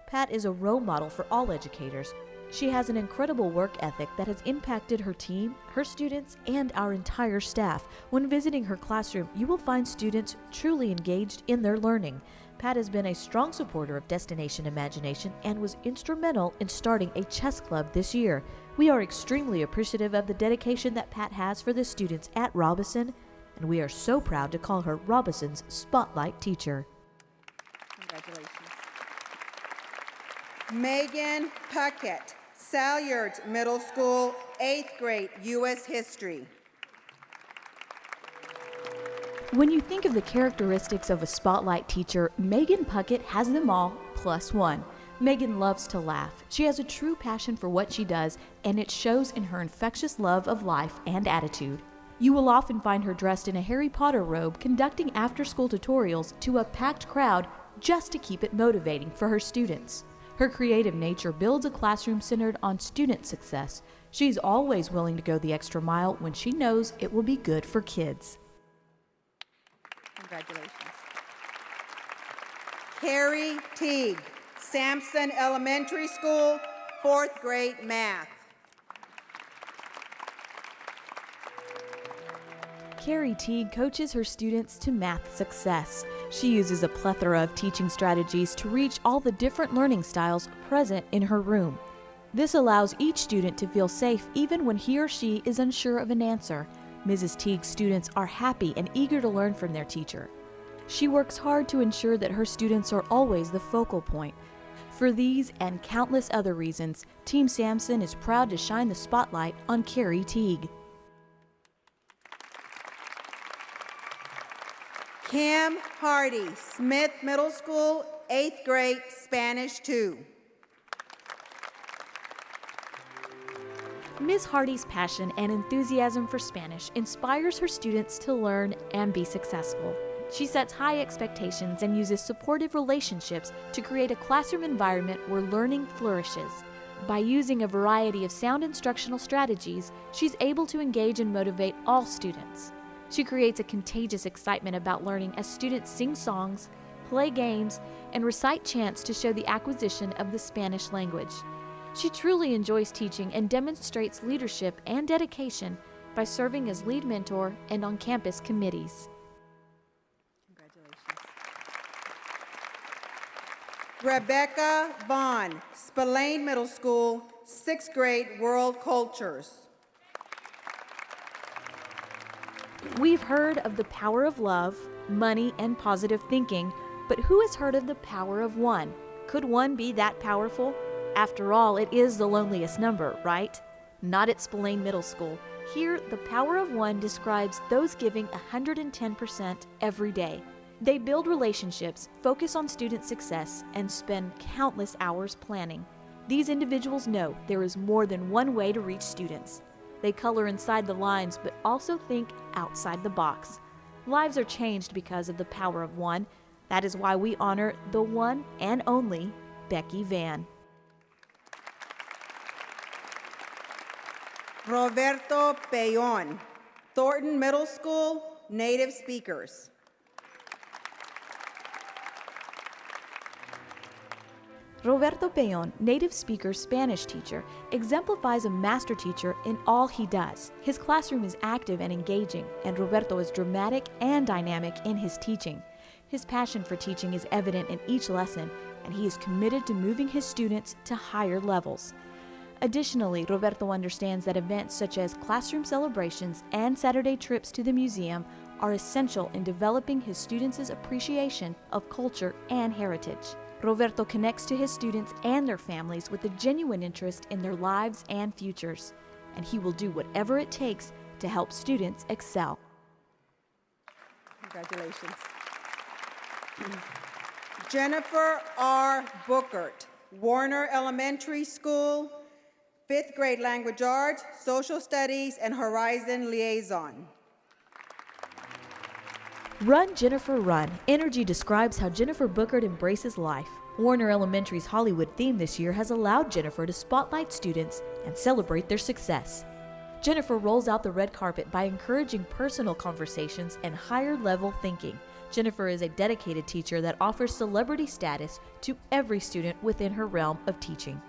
Pat is a role model for all educators. She has an incredible work ethic that has impacted her team, her students, and our entire staff. When visiting her classroom, you will find students truly engaged in their learning. Pat has been a strong supporter of Destination Imagination and was instrumental in starting a chess club this year. We are extremely appreciative of the dedication that Pat has for the students at Robeson, and we are so proud to call her Robeson's Spotlight Teacher. Congratulations. Megan Puckett, Salyards Middle School, 8th grade U.S. History. When you think of the characteristics of a Spotlight Teacher, Megan Puckett has them all plus one. Megan loves to laugh. She has a true passion for what she does, and it shows in her infectious love of life and attitude. You will often find her dressed in a Harry Potter robe conducting after-school tutorials to a packed crowd just to keep it motivating for her students. Her creative nature builds a classroom centered on student success. She's always willing to go the extra mile when she knows it will be good for kids. Congratulations. Carrie Teague, Sampson Elementary School, 4th grade math. Carrie Teague coaches her students to math success. She uses a plethora of teaching strategies to reach all the different learning styles present in her room. This allows each student to feel safe even when he or she is unsure of an answer. Mrs. Teague's students are happy and eager to learn from their teacher. She works hard to ensure that her students are always the focal point. For these and countless other reasons, Team Sampson is proud to shine the spotlight on Carrie Teague. Kim Hardy, Smith Middle School, 8th grade, Spanish 2. Ms. Hardy's passion and enthusiasm for Spanish inspires her students to learn and be successful. She sets high expectations and uses supportive relationships to create a classroom environment where learning flourishes. By using a variety of sound instructional strategies, she's able to engage and motivate all students. She creates a contagious excitement about learning as students sing songs, play games, and recite chants to show the acquisition of the Spanish language. She truly enjoys teaching and demonstrates leadership and dedication by serving as lead mentor and on campus committees. Congratulations. Rebecca Vaughn, Spillane Middle School, 6th grade, World Cultures. We've heard of the power of love, money, and positive thinking, but who has heard of the power of one? Could one be that powerful? After all, it is the loneliest number, right? Not at Spillane Middle School. Here, the power of one describes those giving 110% every day. They build relationships, focus on student success, and spend countless hours planning. These individuals know there is more than one way to reach students. They color inside the lines, but also think outside the box. Lives are changed because of the power of one. That is why we honor the one and only Becky Van. Roberto Peyon, Thornton Middle School, native speakers. Roberto Peyon, native speaker Spanish teacher, exemplifies a master teacher in all he does. His classroom is active and engaging, and Roberto is dramatic and dynamic in his teaching. His passion for teaching is evident in each lesson, and he is committed to moving his students to higher levels. Additionally, Roberto understands that events such as classroom celebrations and Saturday trips to the museum are essential in developing his students' appreciation of culture and heritage. Roberto connects to his students and their families with a genuine interest in their lives and futures, and he will do whatever it takes to help students excel. Congratulations. Jennifer R. Bookert, Warner Elementary School, 5th grade Language Arts, Social Studies, and Horizon Liaison. Run, Jennifer, run. Energy describes how Jennifer Bookert embraces life. Warner Elementary's Hollywood theme this year has allowed Jennifer to spotlight students and celebrate their success. Jennifer rolls out the red carpet by encouraging personal conversations and higher-level thinking. Jennifer is a dedicated teacher that offers celebrity status to every student within her realm of teaching.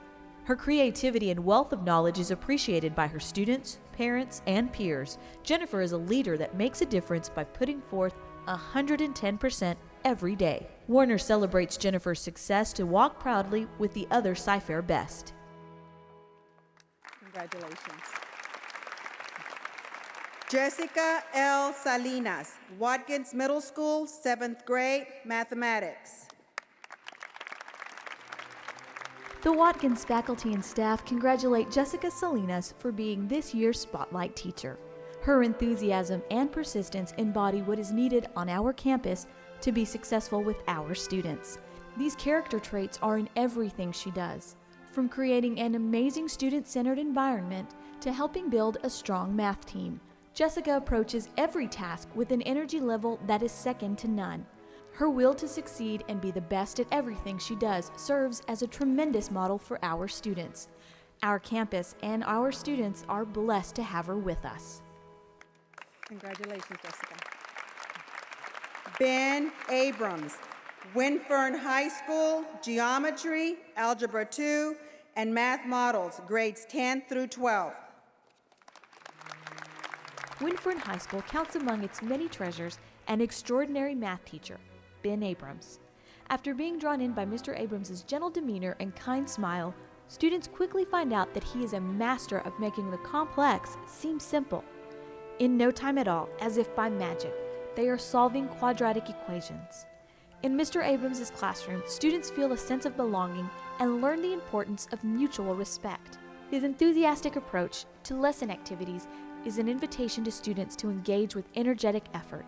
Her creativity and wealth of knowledge is appreciated by her students, parents, and peers. Jennifer is a leader that makes a difference by putting forth 110% every day. Warner celebrates Jennifer's success to walk proudly with the other Cy-Fair best. Congratulations. Jessica L. Salinas, Watkins Middle School, 7th grade, Mathematics. The Watkins faculty and staff congratulate Jessica Salinas for being this year's Spotlight Teacher. Her enthusiasm and persistence embody what is needed on our campus to be successful with our students. These character traits are in everything she does, from creating an amazing student-centered environment to helping build a strong math team. Jessica approaches every task with an energy level that is second to none. Her will to succeed and be the best at everything she does serves as a tremendous model for our students. Our campus and our students are blessed to have her with us. Congratulations, Jessica. Ben Abrams, Winfern High School, Geometry, Algebra 2, and Math Models, grades 10 through 12. Winfern High School counts among its many treasures an extraordinary math teacher, Ben Abrams. After being drawn in by Mr. Abrams' gentle demeanor and kind smile, students quickly find out that he is a master of making the complex seem simple. In no time at all, as if by magic, they are solving quadratic equations. In Mr. Abrams' classroom, students feel a sense of belonging and learn the importance of mutual respect. His enthusiastic approach to lesson activities is an invitation to students to engage with energetic effort.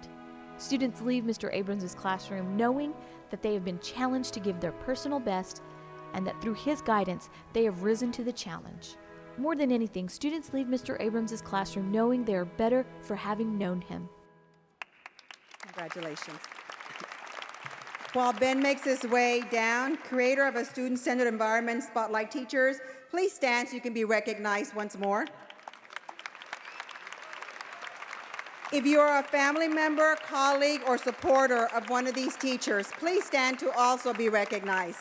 Students leave Mr. Abrams' classroom knowing that they have been challenged to give their personal best and that through his guidance, they have risen to the challenge. More than anything, students leave Mr. Abrams' classroom knowing they are better for having known him. Congratulations. While Ben makes his way down, creator of a student-centered environment, Spotlight Teachers, please stand so you can be recognized once more. If you are a family member, colleague, or supporter of one of these teachers, please stand to also be recognized.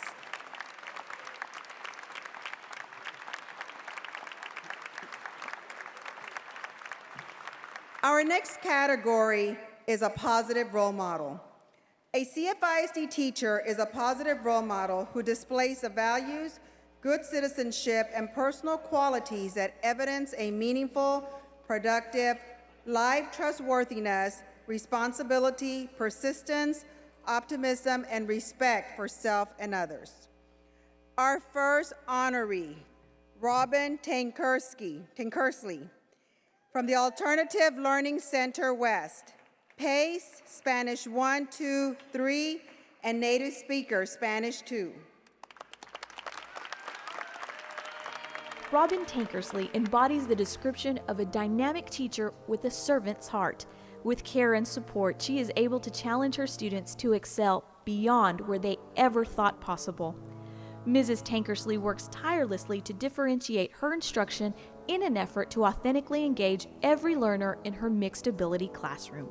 Our next category is a positive role model. A CFISD teacher is a positive role model who displays the values, good citizenship, and personal qualities that evidence a meaningful, productive, life trustworthiness, responsibility, persistence, optimism, and respect for self and others. Our first honoree, Robin Tankersley, from the Alternative Learning Center West. PACE, Spanish 1, 2, 3, and native speaker, Spanish 2. Robin Tankersley embodies the description of a dynamic teacher with a servant's heart. With care and support, she is able to challenge her students to excel beyond where they ever thought possible. Mrs. Tankersley works tirelessly to differentiate her instruction in an effort to authentically engage every learner in her mixed ability classroom.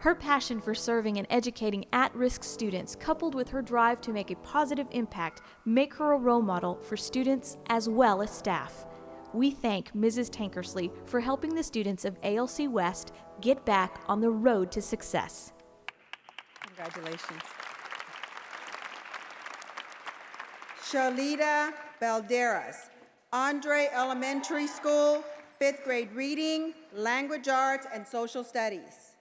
Her passion for serving and educating at-risk students, coupled with her drive to make a positive impact, make her a role model for students as well as staff. We thank Mrs. Tankersley for helping the students of ALC West get back on the road to success. Congratulations. Shalita Balderas, Andre Elementary School, 5th grade reading, language arts, and social studies.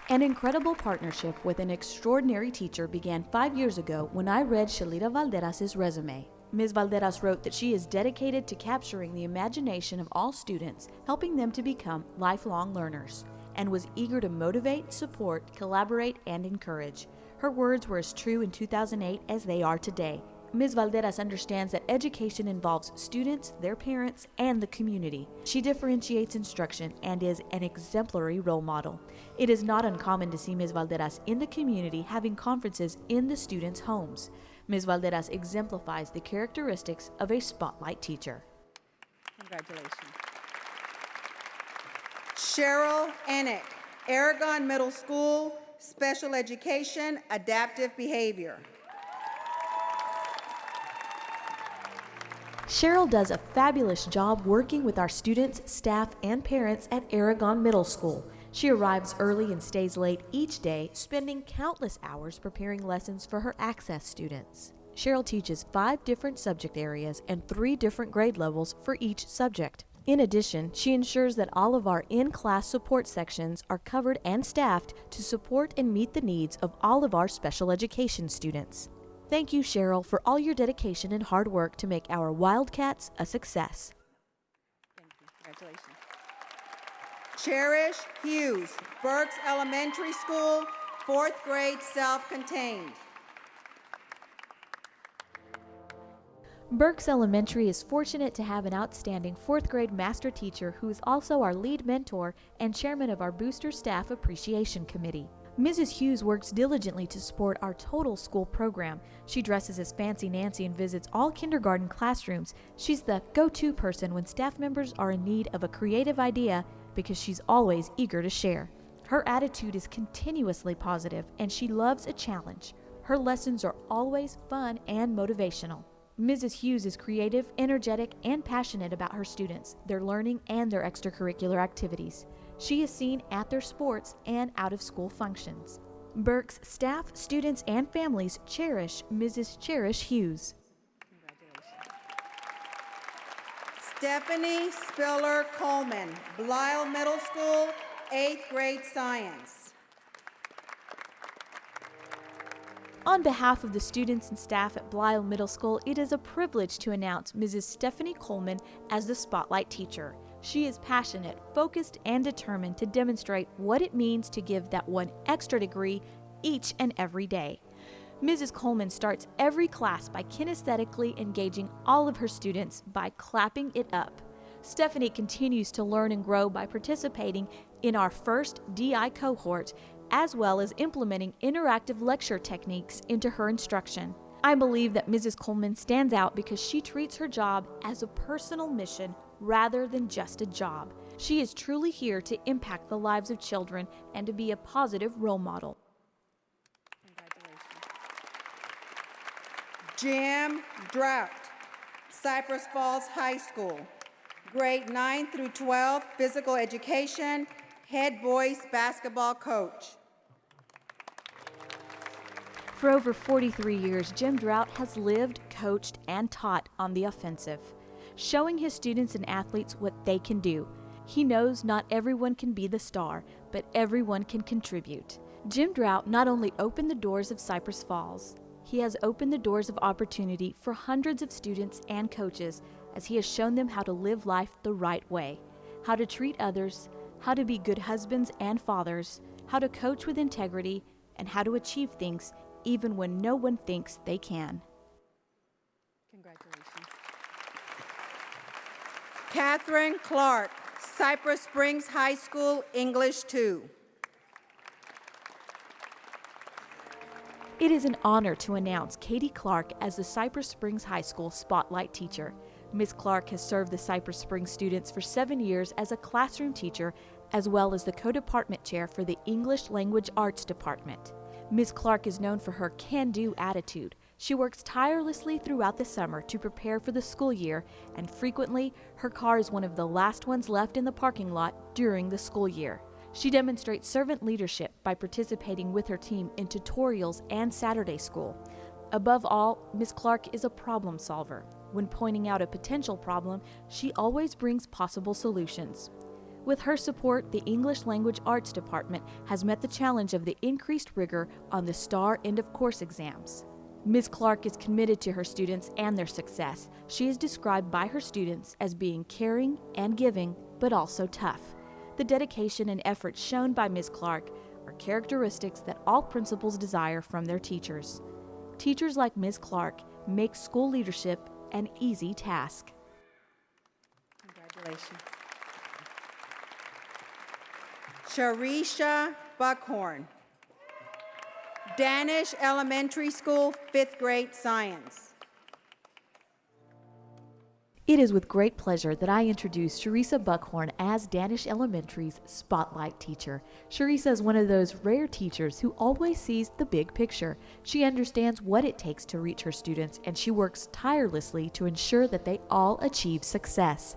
An incredible partnership with an extraordinary teacher began 5 years ago when I read Shalita Valderas's resume. Ms. Valderas wrote that she is dedicated to capturing the imagination of all students, helping them to become lifelong learners, and was eager to motivate, support, collaborate, and encourage. Her words were as true in 2008 as they are today. Ms. Valderas understands that education involves students, their parents, and the community. She differentiates instruction and is an exemplary role model. It is not uncommon to see Ms. Valderas in the community having conferences in the students' homes. Ms. Valderas exemplifies the characteristics of a spotlight teacher. Congratulations. Cheryl Enick, Aragon Middle School, Special Education, Adaptive Behavior. Cheryl does a fabulous job working with our students, staff, and parents at Aragon Middle School. She arrives early and stays late each day, spending countless hours preparing lessons for her Access students. Cheryl teaches 5 different subject areas and 3 different grade levels for each subject. In addition, she ensures that all of our in-class support sections are covered and staffed to support and meet the needs of all of our special education students. Thank you, Cheryl, for all your dedication and hard work to make our Wildcats a success. Thank you. Congratulations. Cherish Hughes, Burks Elementary School, fourth grade self-contained. Berks Elementary is fortunate to have an outstanding fourth grade master teacher who is also our lead mentor and chairman of our Booster Staff Appreciation Committee. Mrs. Hughes works diligently to support our total school program. She dresses as Fancy Nancy and visits all kindergarten classrooms. She's the go-to person when staff members are in need of a creative idea because she's always eager to share. Her attitude is continuously positive and she loves a challenge. Her lessons are always fun and motivational. Mrs. Hughes is creative, energetic, and passionate about her students, their learning, and their extracurricular activities. She is seen at their sports and out-of-school functions. Berks staff, students, and families cherish Mrs. Cherish Hughes. Stephanie Spiller Coleman, Blisle Middle School, 8th grade science. On behalf of the students and staff at Blisle Middle School, it is a privilege to announce Mrs. Stephanie Coleman as the Spotlight Teacher. She is passionate, focused, and determined to demonstrate what it means to give that one extra degree each and every day. Mrs. Coleman starts every class by kinesthetically engaging all of her students by clapping it up. Stephanie continues to learn and grow by participating in our first DI cohort, as well as implementing interactive lecture techniques into her instruction. I believe that Mrs. Coleman stands out because she treats her job as a personal mission rather than just a job. She is truly here to impact the lives of children and to be a positive role model. Jim Drought, Cypress Falls High School, grade 9 through 12, physical education, head boys basketball coach. For over 43 years, Jim Drought has lived, coached, and taught on the offensive, showing his students and athletes what they can do. He knows not everyone can be the star, but everyone can contribute. Jim Drought not only opened the doors of Cypress Falls, he has opened the doors of opportunity for hundreds of students and coaches as he has shown them how to live life the right way, how to treat others, how to be good husbands and fathers, how to coach with integrity, and how to achieve things even when no one thinks they can. Congratulations. Catherine Clark, Cypress Springs High School, English 2. It is an honor to announce Katie Clark as the Cypress Springs High School Spotlight Teacher. Ms. Clark has served the Cypress Springs students for 7 years as a classroom teacher, as well as the co-department chair for the English Language Arts Department. Ms. Clark is known for her can-do attitude. She works tirelessly throughout the summer to prepare for the school year, and frequently, her car is one of the last ones left in the parking lot during the school year. She demonstrates servant leadership by participating with her team in tutorials and Saturday school. Above all, Ms. Clark is a problem solver. When pointing out a potential problem, she always brings possible solutions. With her support, the English Language Arts Department has met the challenge of the increased rigor on the STAR end-of-course exams. Ms. Clark is committed to her students and their success. She is described by her students as being caring and giving, but also tough. The dedication and effort shown by Ms. Clark are characteristics that all principals desire from their teachers. Teachers like Ms. Clark make school leadership an easy task. Congratulations. Sharisha Buckhorn, Danish Elementary School, 5th grade science. It is with great pleasure that I introduce Sharisa Buckhorn as Danish Elementary's Spotlight Teacher. Sharisa is one of those rare teachers who always sees the big picture. She understands what it takes to reach her students, and she works tirelessly to ensure that they all achieve success.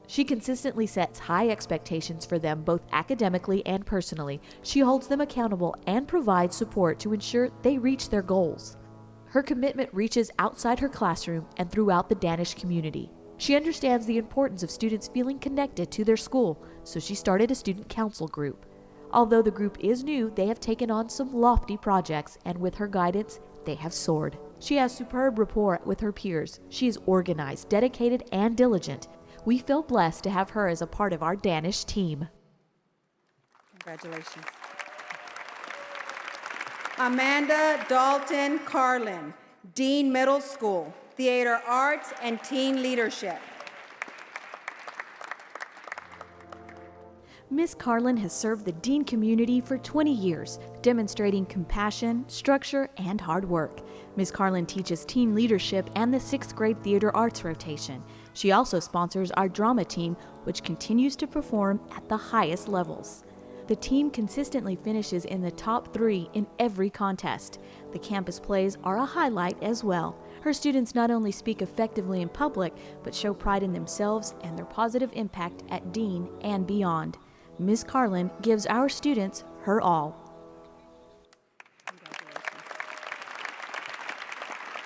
She consistently sets high expectations for them both academically and personally. She holds them accountable and provides support to ensure they reach their goals. Her commitment reaches outside her classroom and throughout the Danish community. She understands the importance of students feeling connected to their school, so she started a student council group. Although the group is new, they have taken on some lofty projects, and with her guidance, they have soared. She has superb rapport with her peers. She is organized, dedicated, and diligent. We feel blessed to have her as a part of our Danish team. Congratulations. Amanda Dalton Carlin, Dean Middle School, Theater Arts and Teen Leadership. Ms. Carlin has served the Dean community for 20 years, demonstrating compassion, structure, and hard work. Ms. Carlin teaches teen leadership and the 6th grade theater arts rotation. She also sponsors our drama team, which continues to perform at the highest levels. The team consistently finishes in the top 3 in every contest. The campus plays are a highlight as well. Her students not only speak effectively in public, but show pride in themselves and their positive impact at Dean and beyond. Ms. Carlin gives our students her all.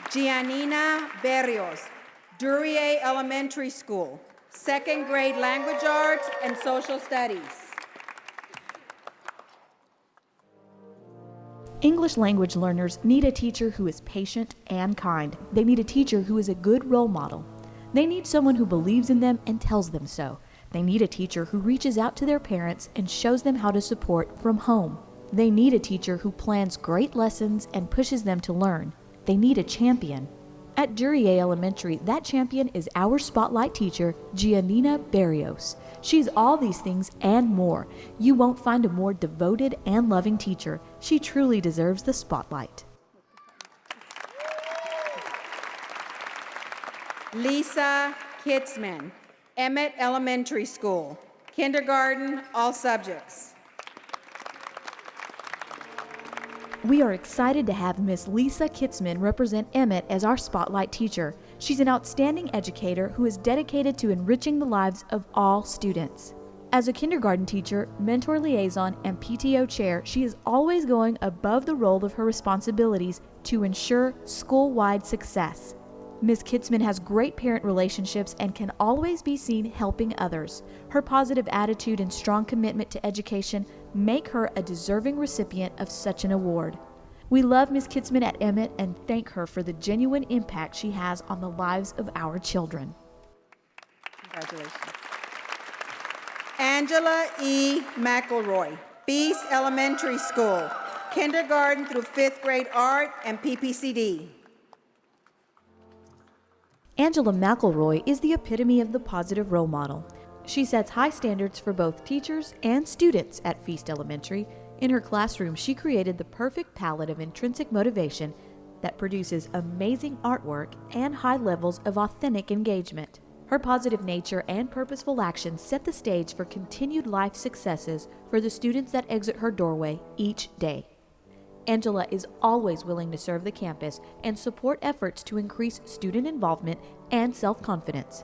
Giannina Berrios, Duryea Elementary School, 2nd grade Language Arts and Social Studies. English language learners need a teacher who is patient and kind. They need a teacher who is a good role model. They need someone who believes in them and tells them so. They need a teacher who reaches out to their parents and shows them how to support from home. They need a teacher who plans great lessons and pushes them to learn. They need a champion. At Duryea Elementary, that champion is our spotlight teacher, Giannina Berrios. She's all these things and more. You won't find a more devoted and loving teacher. She truly deserves the spotlight. Lisa Kitzman, Emmett Elementary School, kindergarten, all subjects. We are excited to have Miss Lisa Kitzman represent Emmett as our spotlight teacher. She's an outstanding educator who is dedicated to enriching the lives of all students. As a kindergarten teacher, mentor liaison, and PTO chair, she is always going above the role of her responsibilities to ensure school-wide success. Ms. Kitzman has great parent relationships and can always be seen helping others. Her positive attitude and strong commitment to education make her a deserving recipient of such an award. We love Ms. Kitzman at Emmett and thank her for the genuine impact she has on the lives of our children. Congratulations. Angela E. McElroy, Feast Elementary School, kindergarten through 5th grade art and PPCD. Angela McElroy is the epitome of the positive role model. She sets high standards for both teachers and students at Feast Elementary. In her classroom, she created the perfect palette of intrinsic motivation that produces amazing artwork and high levels of authentic engagement. Her positive nature and purposeful actions set the stage for continued life successes for the students that exit her doorway each day. Angela is always willing to serve the campus and support efforts to increase student involvement and self-confidence.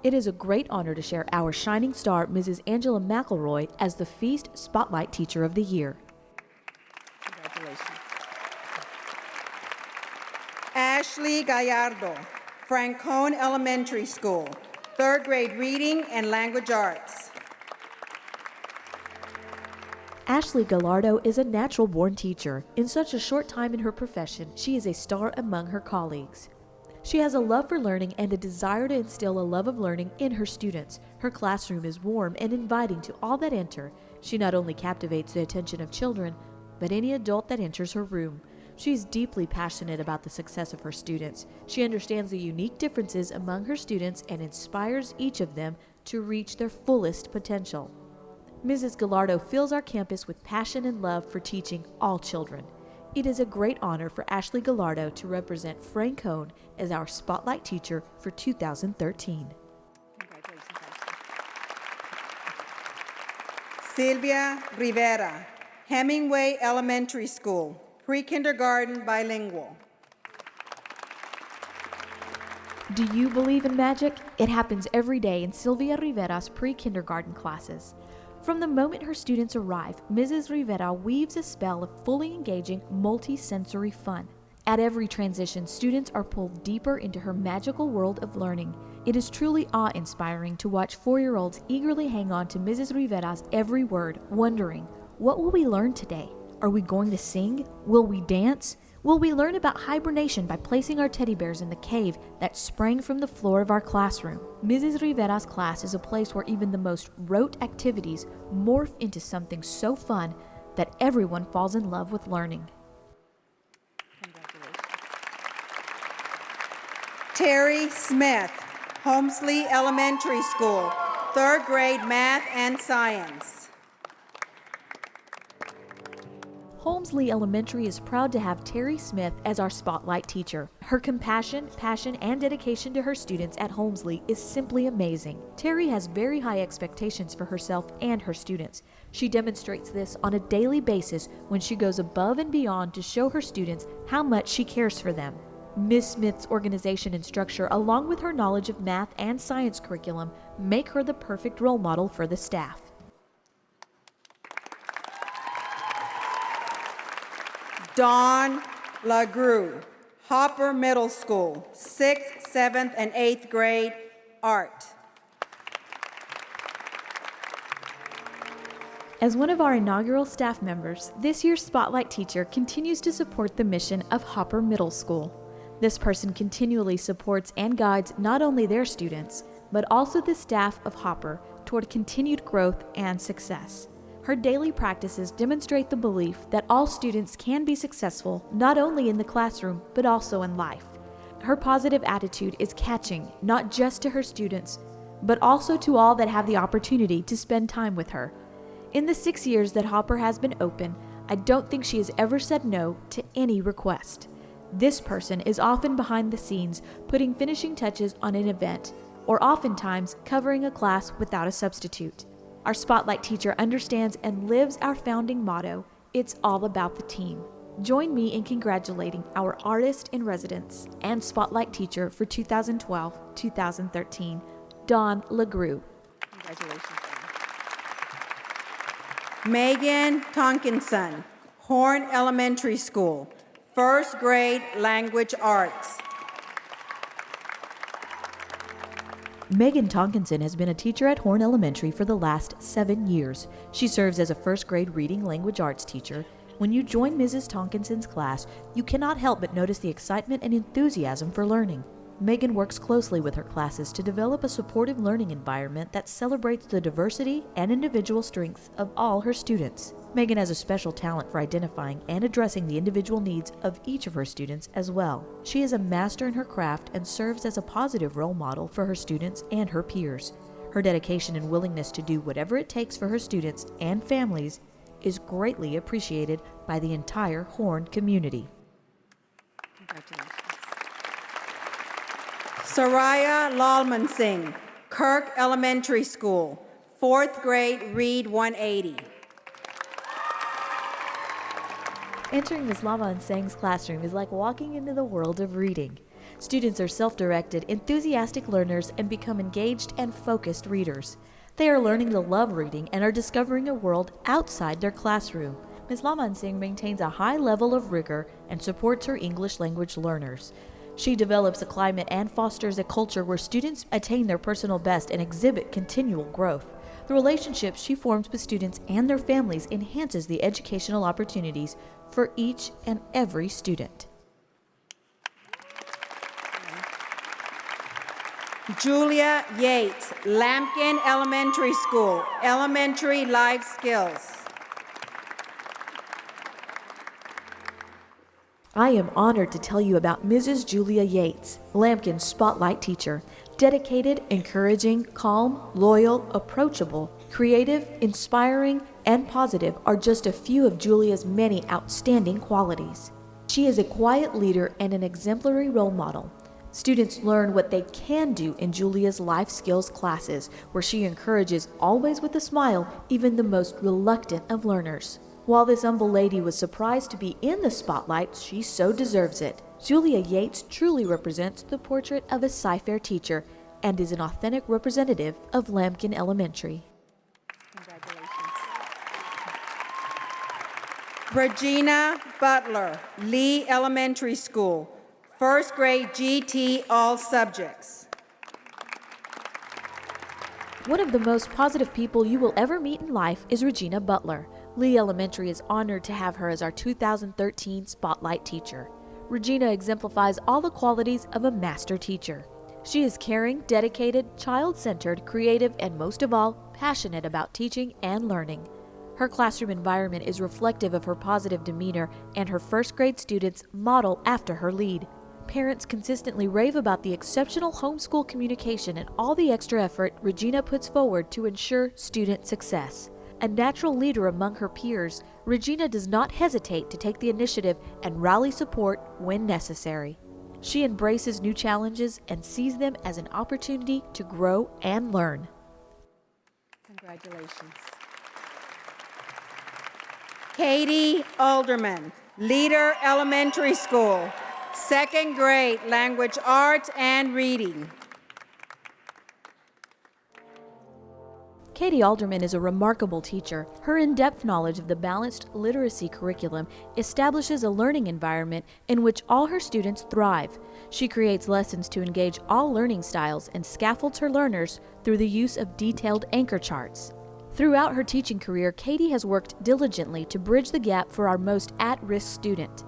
It is a great honor to share our shining star, Mrs. Angela McElroy, as the Feast Spotlight Teacher of the Year. Congratulations. Ashley Gallardo, Francone Elementary School, 3rd grade Reading and Language Arts. Ashley Gallardo is a natural-born teacher. In such a short time in her profession, she is a star among her colleagues. She has a love for learning and a desire to instill a love of learning in her students. Her classroom is warm and inviting to all that enter. She not only captivates the attention of children, but any adult that enters her room. She is deeply passionate about the success of her students. She understands the unique differences among her students and inspires each of them to reach their fullest potential. Mrs. Gallardo fills our campus with passion and love for teaching all children. It is a great honor for Ashley Gallardo to represent Francone as our Spotlight Teacher for 2013. Congratulations, Ashley. Sylvia Rivera, Hemingway Elementary School, pre-kindergarten bilingual. Do you believe in magic? It happens every day in Sylvia Rivera's pre-kindergarten classes. From the moment her students arrive, Mrs. Rivera weaves a spell of fully engaging, multi-sensory fun. At every transition, students are pulled deeper into her magical world of learning. It is truly awe-inspiring to watch 4-year-olds eagerly hang on to Mrs. Rivera's every word, wondering, what will we learn today? Are we going to sing? Will we dance? Will we learn about hibernation by placing our teddy bears in the cave that sprang from the floor of our classroom? Mrs. Rivera's class is a place where even the most rote activities morph into something so fun that everyone falls in love with learning. Terry Smith, Holmesley Elementary School, 3rd grade math and science. Holmesley Elementary is proud to have Terry Smith as our spotlight teacher. Her compassion, passion, and dedication to her students at Holmesley is simply amazing. Terry has very high expectations for herself and her students. She demonstrates this on a daily basis when she goes above and beyond to show her students how much she cares for them. Ms. Smith's organization and structure, along with her knowledge of math and science curriculum, make her the perfect role model for the staff. Dawn LaGrue, Hopper Middle School, 6th, 7th, and 8th grade art. As one of our inaugural staff members, this year's Spotlight teacher continues to support the mission of Hopper Middle School. This person continually supports and guides not only their students, but also the staff of Hopper toward continued growth and success. Her daily practices demonstrate the belief that all students can be successful not only in the classroom, but also in life. Her positive attitude is catching not just to her students, but also to all that have the opportunity to spend time with her. In the 6 years that Hopper has been open, I don't think she has ever said no to any request. This person is often behind the scenes, putting finishing touches on an event, or oftentimes covering a class without a substitute. Our Spotlight teacher understands and lives our founding motto, "It's all about the team." Join me in congratulating our artist in residence and Spotlight teacher for 2012-2013, Dawn LaGrue. Congratulations. Megan Tonkinson, Horn Elementary School, 1st grade language arts. Megan Tonkinson has been a teacher at Horn Elementary for the last 7 years. She serves as a 1st grade reading language arts teacher. When you join Mrs. Tonkinson's class, you cannot help but notice the excitement and enthusiasm for learning. Megan works closely with her classes to develop a supportive learning environment that celebrates the diversity and individual strengths of all her students. Megan has a special talent for identifying and addressing the individual needs of each of her students as well. She is a master in her craft and serves as a positive role model for her students and her peers. Her dedication and willingness to do whatever it takes for her students and families is greatly appreciated by the entire Horn community. Congratulations. Soraya Lalman Singh, Kirk Elementary School, 4th grade, read 180. Entering Ms. Lama and Sang's classroom is like walking into the world of reading. Students are self-directed, enthusiastic learners and become engaged and focused readers. They are learning to love reading and are discovering a world outside their classroom. Ms. Lama and Singh maintains a high level of rigor and supports her English language learners. She develops a climate and fosters a culture where students attain their personal best and exhibit continual growth. The relationships she forms with students and their families enhances the educational opportunities for each and every student. Julia Yates, Lampkin Elementary School, Elementary Life Skills. I am honored to tell you about Mrs. Julia Yates, Lampkin's Spotlight teacher. Dedicated, encouraging, calm, loyal, approachable, creative, inspiring, and positive are just a few of Julia's many outstanding qualities. She is a quiet leader and an exemplary role model. Students learn what they can do in Julia's life skills classes, where she encourages, always with a smile, even the most reluctant of learners. While this humble lady was surprised to be in the spotlight, she so deserves it. Julia Yates truly represents the portrait of a Cypher teacher and is an authentic representative of Lampkin Elementary. Congratulations. Regina Butler, Lee Elementary School, 1st grade GT all subjects. One of the most positive people you will ever meet in life is Regina Butler. Lee Elementary is honored to have her as our 2013 Spotlight teacher. Regina exemplifies all the qualities of a master teacher. She is caring, dedicated, child-centered, creative, and most of all, passionate about teaching and learning. Her classroom environment is reflective of her positive demeanor, and her 1st grade students model after her lead. Parents consistently rave about the exceptional homeschool communication and all the extra effort Regina puts forward to ensure student success. A natural leader among her peers, Regina does not hesitate to take the initiative and rally support when necessary. She embraces new challenges and sees them as an opportunity to grow and learn. Congratulations. Katie Alderman, Leader Elementary School, second grade, Language Arts and Reading. Katie Alderman is a remarkable teacher. Her in-depth knowledge of the balanced literacy curriculum establishes a learning environment in which all her students thrive. She creates lessons to engage all learning styles and scaffolds her learners through the use of detailed anchor charts. Throughout her teaching career, Katie has worked diligently to bridge the gap for our most at-risk student.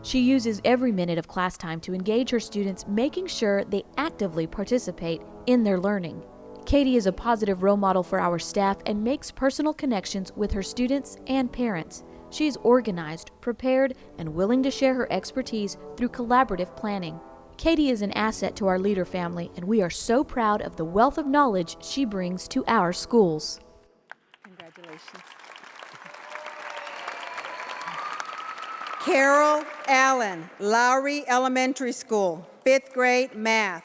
She uses every minute of class time to engage her students, making sure they actively participate in their learning. Katie is a positive role model for our staff and makes personal connections with her students and parents. She is organized, prepared, and willing to share her expertise through collaborative planning. Katie is an asset to our Leader family, and we are so proud of the wealth of knowledge she brings to our schools. Congratulations. Carol Allen, Lowry Elementary School, fifth grade, Math.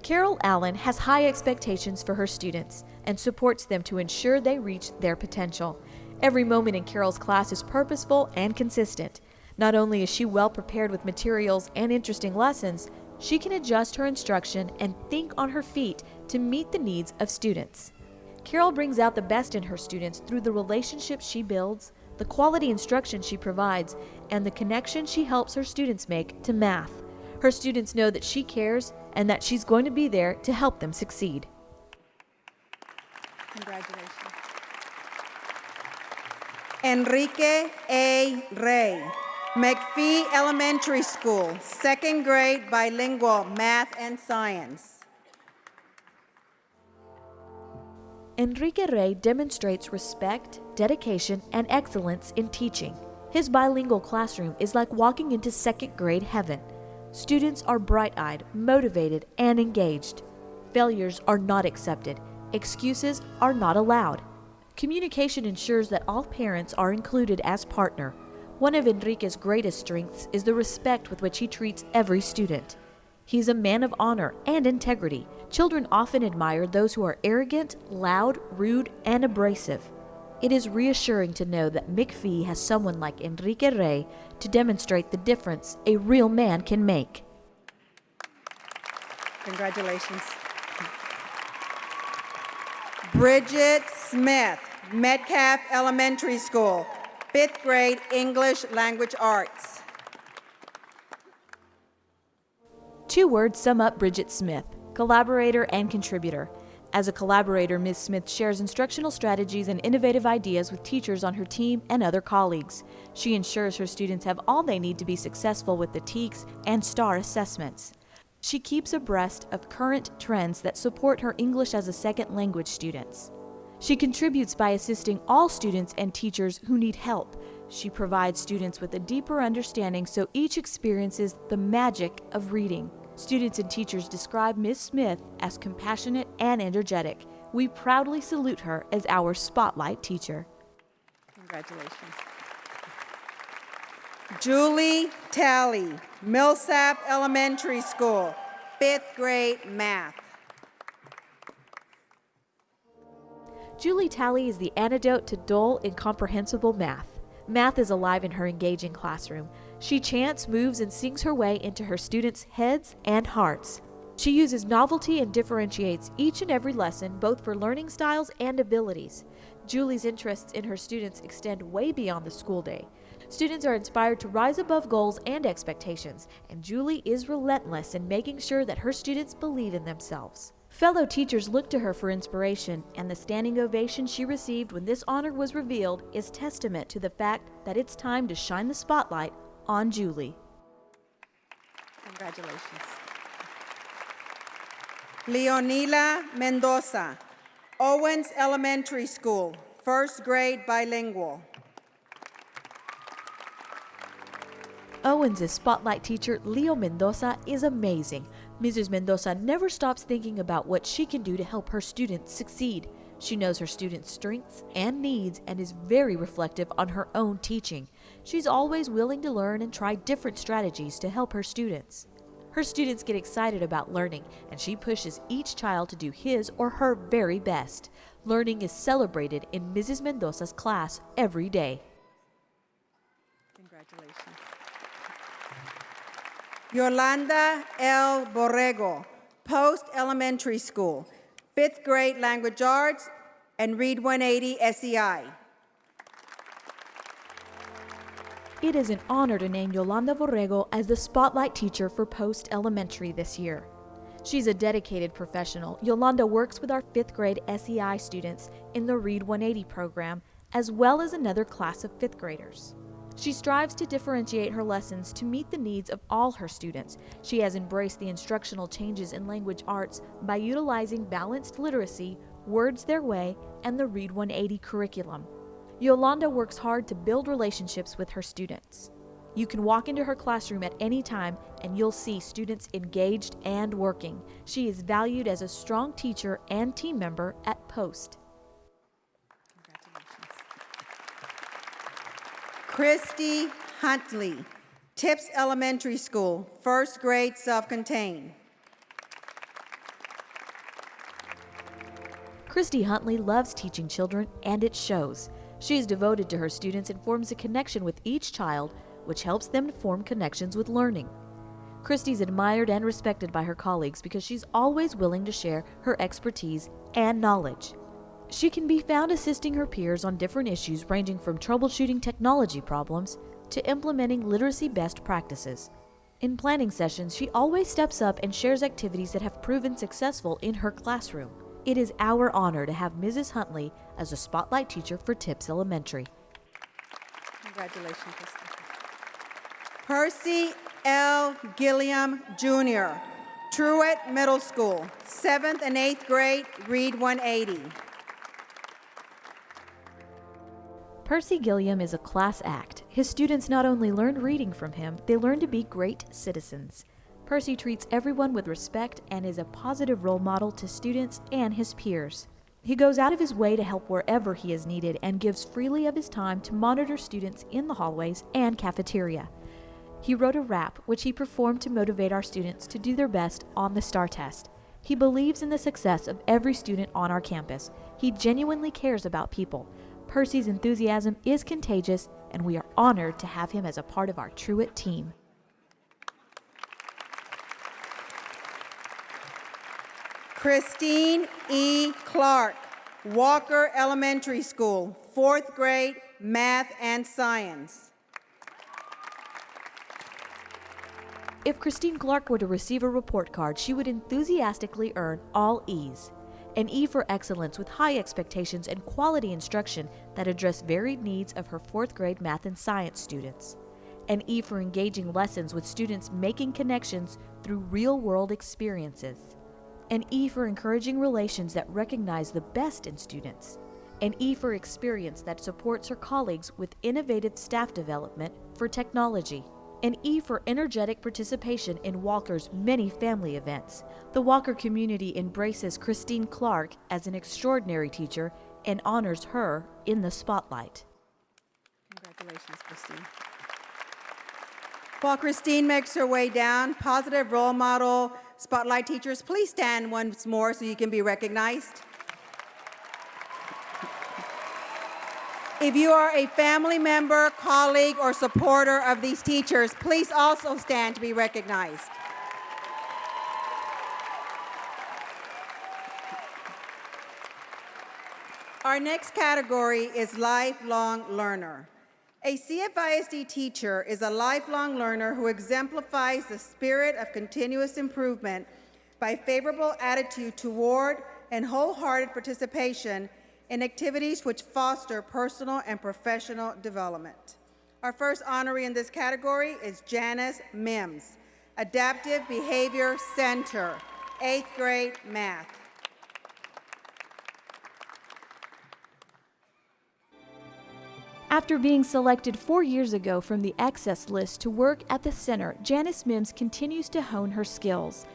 Carol Allen has high expectations for her students and supports them to ensure they reach their potential. Every moment in Carol's class is purposeful and consistent. Not only is she well prepared with materials and interesting lessons, she can adjust her instruction and think on her feet to meet the needs of students. Carol brings out the best in her students through the relationships she builds, the quality instruction she provides, and the connection she helps her students make to math. Her students know that she cares and that she's going to be there to help them succeed. Congratulations. Enrique A. Rey, McPhee Elementary School, second grade, bilingual, Math and Science. Enrique Rey demonstrates respect, dedication, and excellence in teaching. His bilingual classroom is like walking into second grade heaven. Students are bright-eyed, motivated, and engaged. Failures are not accepted. Excuses are not allowed. Communication ensures that all parents are included as partner. One of Enrique's greatest strengths is the respect with which he treats every student. He's a man of honor and integrity. Children often admire those who are arrogant, loud, rude, and abrasive. It is reassuring to know that McPhee has someone like Enrique Rey to demonstrate the difference a real man can make. Congratulations. Bridget Smith, Metcalf Elementary School, fifth grade, English Language Arts. 2 words sum up Bridget Smith: collaborator and contributor. As a collaborator, Ms. Smith shares instructional strategies and innovative ideas with teachers on her team and other colleagues. She ensures her students have all they need to be successful with the TEKS and STAR assessments. She keeps abreast of current trends that support her English as a second language students. She contributes by assisting all students and teachers who need help. She provides students with a deeper understanding so each experiences the magic of reading. Students and teachers describe Ms. Smith as compassionate and energetic. We proudly salute her as our Spotlight teacher. Congratulations. Julie Talley, Millsap Elementary School, fifth grade, Math. Julie Talley is the antidote to dull, incomprehensible math. Math is alive in her engaging classroom. She chants, moves, and sings her way into her students' heads and hearts. She uses novelty and differentiates each and every lesson, both for learning styles and abilities. Julie's interests in her students extend way beyond the school day. Students are inspired to rise above goals and expectations, and Julie is relentless in making sure that her students believe in themselves. Fellow teachers look to her for inspiration, and the standing ovation she received when this honor was revealed is testament to the fact that it's time to shine the spotlight on Julie. Congratulations. Leonila Mendoza, Owens Elementary School, first grade, bilingual. Owens' Spotlight teacher, Leo Mendoza, is amazing. Mrs. Mendoza never stops thinking about what she can do to help her students succeed. She knows her students' strengths and needs and is very reflective on her own teaching. She's always willing to learn and try different strategies to help her students. Her students get excited about learning, and she pushes each child to do his or her very best. Learning is celebrated in Mrs. Mendoza's class every day. Congratulations. Yolanda L. Borrego, Post Elementary School, 5th grade Language Arts and Read 180 SEI. It is an honor to name Yolanda Borrego as the Spotlight teacher for Post Elementary this year. She's a dedicated professional. Yolanda works with our 5th grade SEI students in the Read 180 program, as well as another class of 5th graders. She strives to differentiate her lessons to meet the needs of all her students. She has embraced the instructional changes in language arts by utilizing balanced literacy, Words Their Way, and the Read 180 curriculum. Yolanda works hard to build relationships with her students. You can walk into her classroom at any time and you'll see students engaged and working. She is valued as a strong teacher and team member at Post. Christy Huntley, Tips Elementary School, 1st grade self-contained. Christy Huntley loves teaching children, and it shows. She is devoted to her students and forms a connection with each child, which helps them to form connections with learning. Christy's admired and respected by her colleagues because she's always willing to share her expertise and knowledge. She can be found assisting her peers on different issues ranging from troubleshooting technology problems to implementing literacy best practices. In planning sessions, she always steps up and shares activities that have proven successful in her classroom. It is our honor to have Mrs. Huntley as a Spotlight teacher for Tips Elementary. Congratulations, Christy. Percy L. Gilliam, Jr., Truett Middle School, 7th and 8th grade, Read 180. Percy Gilliam is a class act. His students not only learn reading from him, they learn to be great citizens. Percy treats everyone with respect and is a positive role model to students and his peers. He goes out of his way to help wherever he is needed and gives freely of his time to monitor students in the hallways and cafeteria. He wrote a rap which he performed to motivate our students to do their best on the STAR test. He believes in the success of every student on our campus. He genuinely cares about people. Percy's enthusiasm is contagious, and we are honored to have him as a part of our Truett team. Christine E. Clark, Walker Elementary School, 4th grade, Math and Science. If Christine Clark were to receive a report card, she would enthusiastically earn all E's. An E for excellence with high expectations and quality instruction that address varied needs of her 4th grade Math and Science students. An E for engaging lessons with students making connections through real-world experiences. An E for encouraging relations that recognize the best in students. An E for experience that supports her colleagues with innovative staff development for technology. An E for energetic participation in Walker's many family events. The Walker community embraces Christine Clark as an extraordinary teacher and honors her in the spotlight. Congratulations, Christine. While Christine makes her way down, positive role model spotlight teachers, please stand once more so you can be recognized. If you are a family member, colleague, or supporter of these teachers, please also stand to be recognized. Our next category is lifelong learner. A CFISD teacher is a lifelong learner who exemplifies the spirit of continuous improvement by favorable attitude toward and wholehearted participation in activities which foster personal and professional development. Our first honoree in this category is Janice Mims, Adaptive Behavior Center, 8th grade math. After being selected 4 years ago from the Access list to work at the center, Janice Mims continues to hone her skills.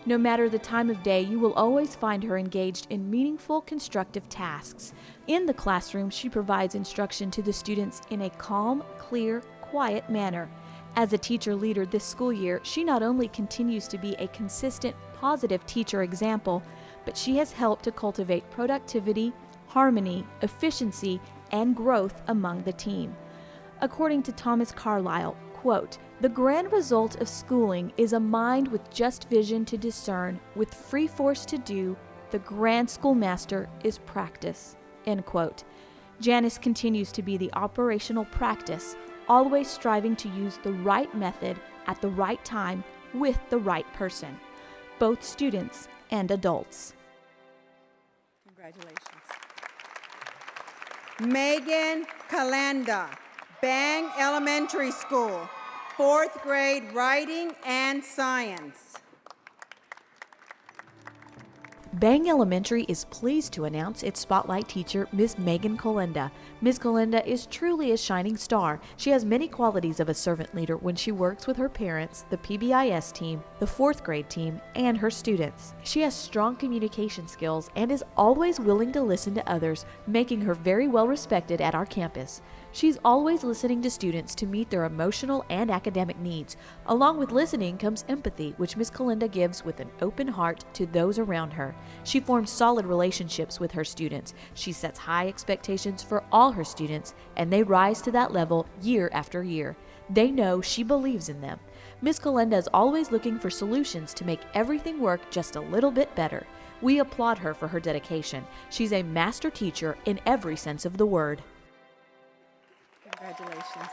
No matter the time of day, you will always find her engaged in meaningful, constructive tasks. In the classroom, she provides instruction to the students in a calm, clear, quiet manner. As a teacher leader this school year, she not only continues to be a consistent, positive teacher example, but she has helped to cultivate productivity, harmony, efficiency, and growth among the team. According to Thomas Carlyle, quote, "The grand result of schooling is a mind with just vision to discern, with free force to do. The grand schoolmaster is practice." End quote. Janice continues to be the operational practice, always striving to use the right method at the right time with the right person, both students and adults. Congratulations. Megan Kalanda, Bang Elementary School, 4th grade writing and science. Bang Elementary is pleased to announce its spotlight teacher, Ms. Megan Kolenda. Ms. Kolenda is truly a shining star. She has many qualities of a servant leader when she works with her parents, the PBIS team, the 4th grade team, and her students. She has strong communication skills and is always willing to listen to others, making her very well respected at our campus. She's always listening to students to meet their emotional and academic needs. Along with listening comes empathy, which Ms. Kolenda gives with an open heart to those around her. She forms solid relationships with her students. She sets high expectations for all her students, and they rise to that level year after year. They know she believes in them. Ms. Kolenda is always looking for solutions to make everything work just a little bit better. We applaud her for her dedication. She's a master teacher in every sense of the word. Congratulations.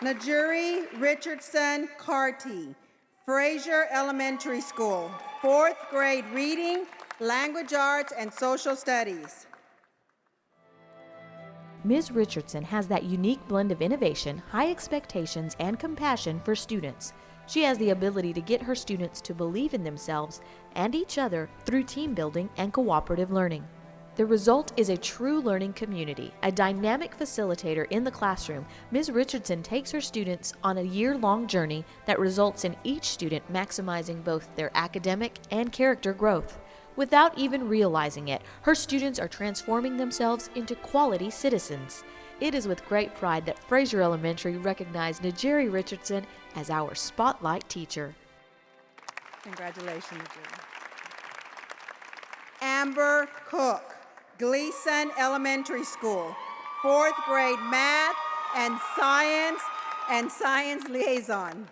Najuri Richardson Carty, Fraser Elementary School, 4th grade reading, language arts, and social studies. Ms. Richardson has that unique blend of innovation, high expectations, and compassion for students. She has the ability to get her students to believe in themselves and each other through team building and cooperative learning. The result is a true learning community, a dynamic facilitator in the classroom. Ms. Richardson takes her students on a year-long journey that results in each student maximizing both their academic and character growth. Without even realizing it, her students are transforming themselves into quality citizens. It is with great pride that Fraser Elementary recognized Najeri Richardson as our spotlight teacher. Congratulations, Najuri. Amber Cook, Gleason Elementary School, 4th grade math and science liaison.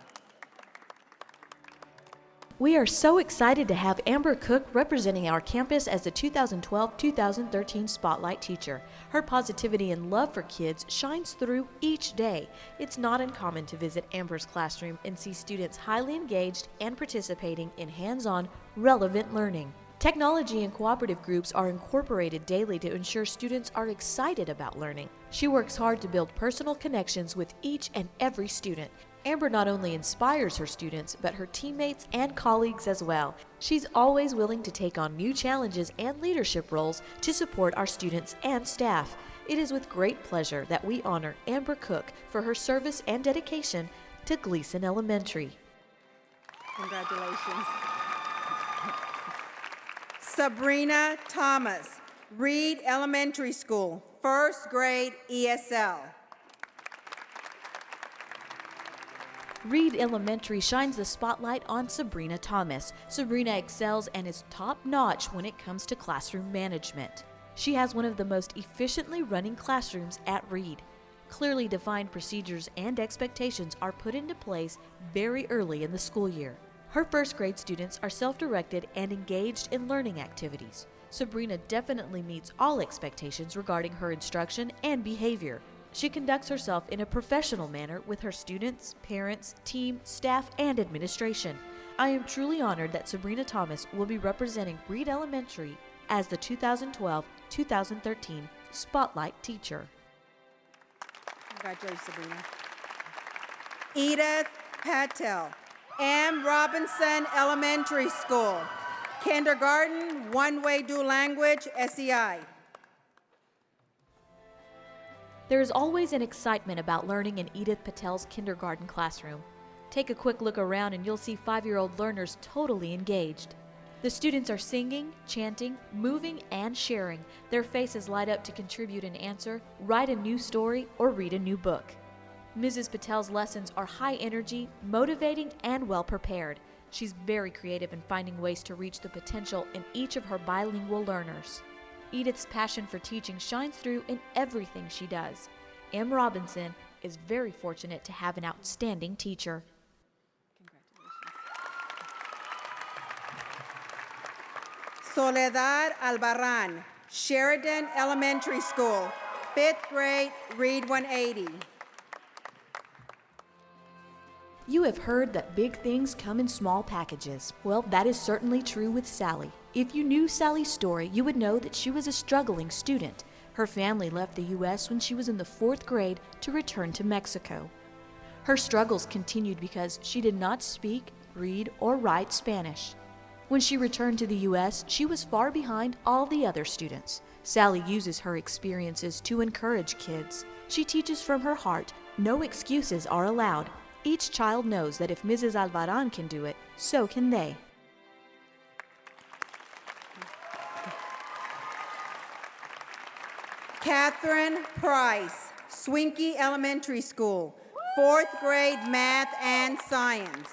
We are so excited to have Amber Cook representing our campus as the 2012-2013 Spotlight Teacher. Her positivity and love for kids shines through each day. It's not uncommon to visit Amber's classroom and see students highly engaged and participating in hands-on, relevant learning. Technology and cooperative groups are incorporated daily to ensure students are excited about learning. She works hard to build personal connections with each and every student. Amber not only inspires her students, but her teammates and colleagues as well. She's always willing to take on new challenges and leadership roles to support our students and staff. It is with great pleasure that we honor Amber Cook for her service and dedication to Gleason Elementary. Congratulations. Sabrina Thomas, Reed Elementary School, 1st grade ESL. Reed Elementary shines the spotlight on Sabrina Thomas. Sabrina excels and is top-notch when it comes to classroom management. She has one of the most efficiently running classrooms at Reed. Clearly defined procedures and expectations are put into place very early in the school year. Her 1st grade students are self-directed and engaged in learning activities. Sabrina definitely meets all expectations regarding her instruction and behavior. She conducts herself in a professional manner with her students, parents, team, staff, and administration. I am truly honored that Sabrina Thomas will be representing Reed Elementary as the 2012-2013 Spotlight Teacher. Congratulations, Sabrina. Edith Patel, M. Robinson Elementary School, Kindergarten, One-Way Dual Language, SEI. There is always an excitement about learning in Edith Patel's kindergarten classroom. Take a quick look around and you'll see 5-year-old learners totally engaged. The students are singing, chanting, moving, and sharing. Their faces light up to contribute an answer, write a new story, or read a new book. Mrs. Patel's lessons are high energy, motivating, and well prepared. She's very creative in finding ways to reach the potential in each of her bilingual learners. Edith's passion for teaching shines through in everything she does. M. Robinson is very fortunate to have an outstanding teacher. Soledad Albarran, Sheridan Elementary School, 5th grade, read 180. You have heard that big things come in small packages. Well, that is certainly true with Sally. If you knew Sally's story, you would know that she was a struggling student. Her family left the U.S. when she was in the 4th grade to return to Mexico. Her struggles continued because she did not speak, read, or write Spanish. When she returned to the U.S., she was far behind all the other students. Sally uses her experiences to encourage kids. She teaches from her heart. No excuses are allowed. Each child knows that if Mrs. Alvarán can do it, so can they. Catherine Price, Swinky Elementary School, 4th grade, math and science.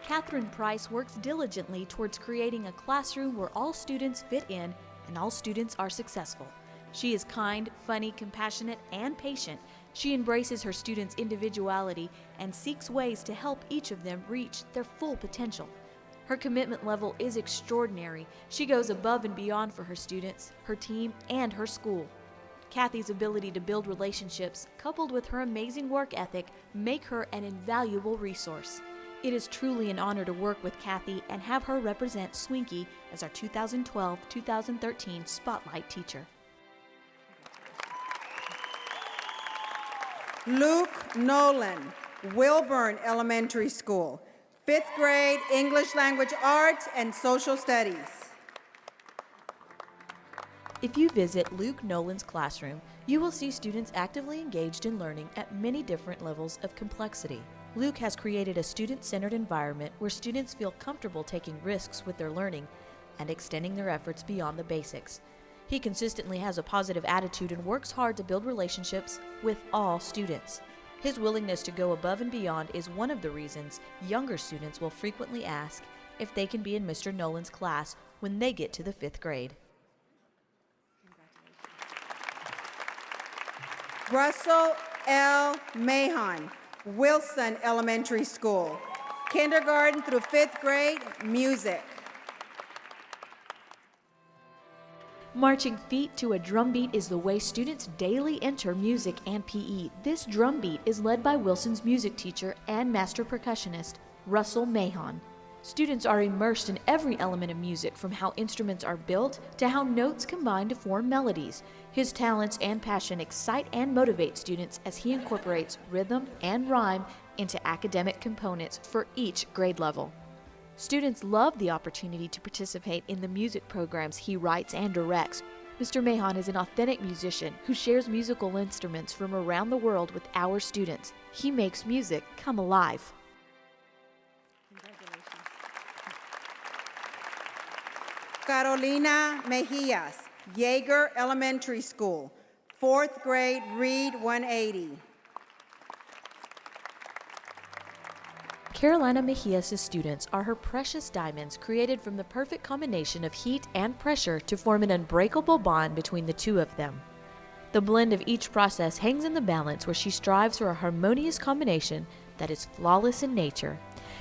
Catherine Price works diligently towards creating a classroom where all students fit in and all students are successful. She is kind, funny, compassionate, and patient. She embraces her students' individuality and seeks ways to help each of them reach their full potential. Her commitment level is extraordinary. She goes above and beyond for her students, her team, and her school. Kathy's ability to build relationships, coupled with her amazing work ethic, make her an invaluable resource. It is truly an honor to work with Kathy and have her represent Swinky as our 2012-2013 Spotlight Teacher. Luke Nolan, Wilburn Elementary School, 5th grade, English Language Arts and Social Studies. If you visit Luke Nolan's classroom, you will see students actively engaged in learning at many different levels of complexity. Luke has created a student-centered environment where students feel comfortable taking risks with their learning and extending their efforts beyond the basics. He consistently has a positive attitude and works hard to build relationships with all students. His willingness to go above and beyond is one of the reasons younger students will frequently ask if they can be in Mr. Nolan's class when they get to the 5th grade. Russell L. Mahon, Wilson Elementary School, kindergarten through 5th grade, music. Marching feet to a drum beat is the way students daily enter music and PE. This drum beat is led by Wilson's music teacher and master percussionist, Russell Mahon. Students are immersed in every element of music, from how instruments are built to how notes combine to form melodies. His talents and passion excite and motivate students as he incorporates rhythm and rhyme into academic components for each grade level. Students love the opportunity to participate in the music programs he writes and directs. Mr. Mahon is an authentic musician who shares musical instruments from around the world with our students. He makes music come alive. Carolina Mejias, Yeager Elementary School, 4th grade, read 180. Carolina Mejias' students are her precious diamonds created from the perfect combination of heat and pressure to form an unbreakable bond between the two of them. The blend of each process hangs in the balance where she strives for a harmonious combination that is flawless in nature.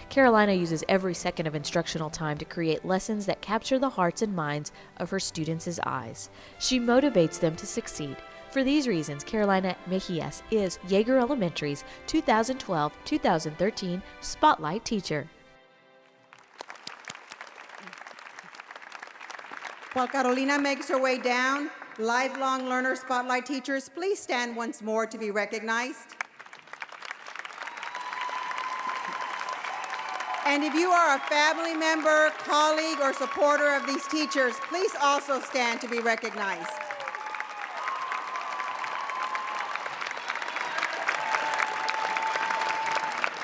Carolina uses every second of instructional time to create lessons that capture the hearts and minds of her students' eyes. She motivates them to succeed. For these reasons, Carolina Mejias is Yeager Elementary's 2012-2013 Spotlight Teacher. While Carolina makes her way down, lifelong learner Spotlight teachers, please stand once more to be recognized. And if you are a family member, colleague, or supporter of these teachers, please also stand to be recognized.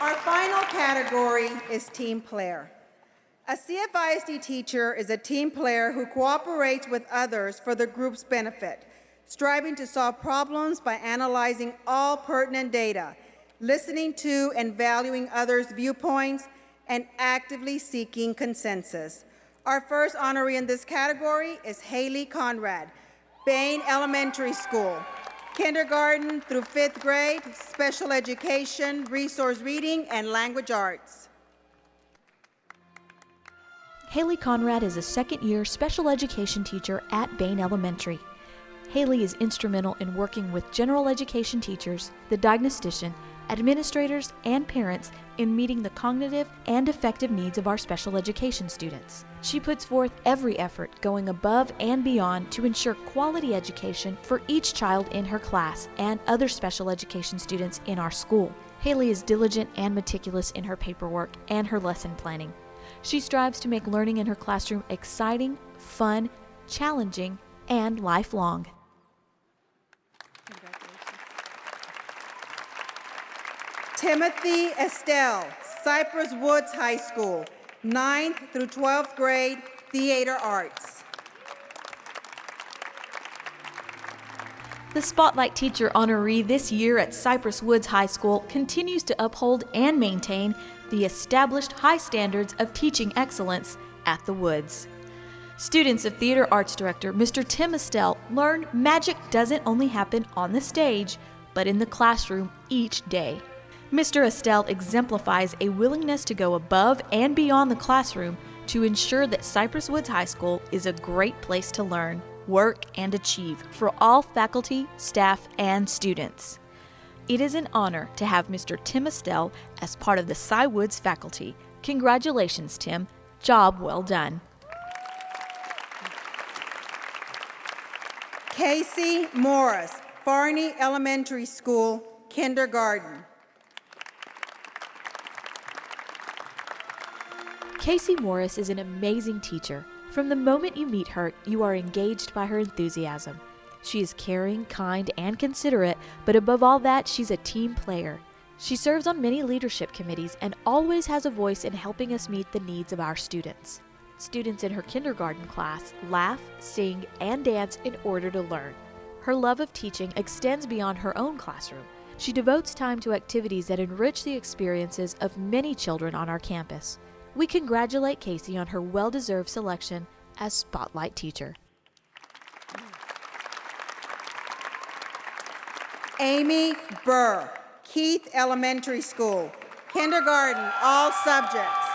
Our final category is team player. A CFISD teacher is a team player who cooperates with others for the group's benefit, striving to solve problems by analyzing all pertinent data, listening to and valuing others' viewpoints, and actively seeking consensus. Our first honoree in this category is Haley Conrad, Bain Elementary School, kindergarten through 5th grade, special education, resource reading, and language arts. Haley Conrad is a second-year special education teacher at Bain Elementary. Haley is instrumental in working with general education teachers, the diagnostician, administrators, and parents in meeting the cognitive and affective needs of our special education students. She puts forth every effort, going above and beyond to ensure quality education for each child in her class and other special education students in our school. Haley is diligent and meticulous in her paperwork and her lesson planning. She strives to make learning in her classroom exciting, fun, challenging, and lifelong. Timothy Estelle, Cypress Woods High School, 9th through 12th grade, theater arts. The Spotlight Teacher honoree this year at Cypress Woods High School continues to uphold and maintain the established high standards of teaching excellence at the Woods. Students of Theater Arts Director Mr. Tim Estelle learn magic doesn't only happen on the stage, but in the classroom each day. Mr. Estelle exemplifies a willingness to go above and beyond the classroom to ensure that Cypress Woods High School is a great place to learn, work, and achieve for all faculty, staff, and students. It is an honor to have Mr. Tim Estelle as part of the Cy Woods faculty. Congratulations, Tim. Job well done. Casey Morris, Farney Elementary School, kindergarten. Casey Morris is an amazing teacher. From the moment you meet her, you are engaged by her enthusiasm. She is caring, kind, and considerate, but above all that, she's a team player. She serves on many leadership committees and always has a voice in helping us meet the needs of our students. Students in her kindergarten class laugh, sing, and dance in order to learn. Her love of teaching extends beyond her own classroom. She devotes time to activities that enrich the experiences of many children on our campus. We congratulate Casey on her well-deserved selection as Spotlight Teacher. Amy Burr, Keith Elementary School, kindergarten, all subjects.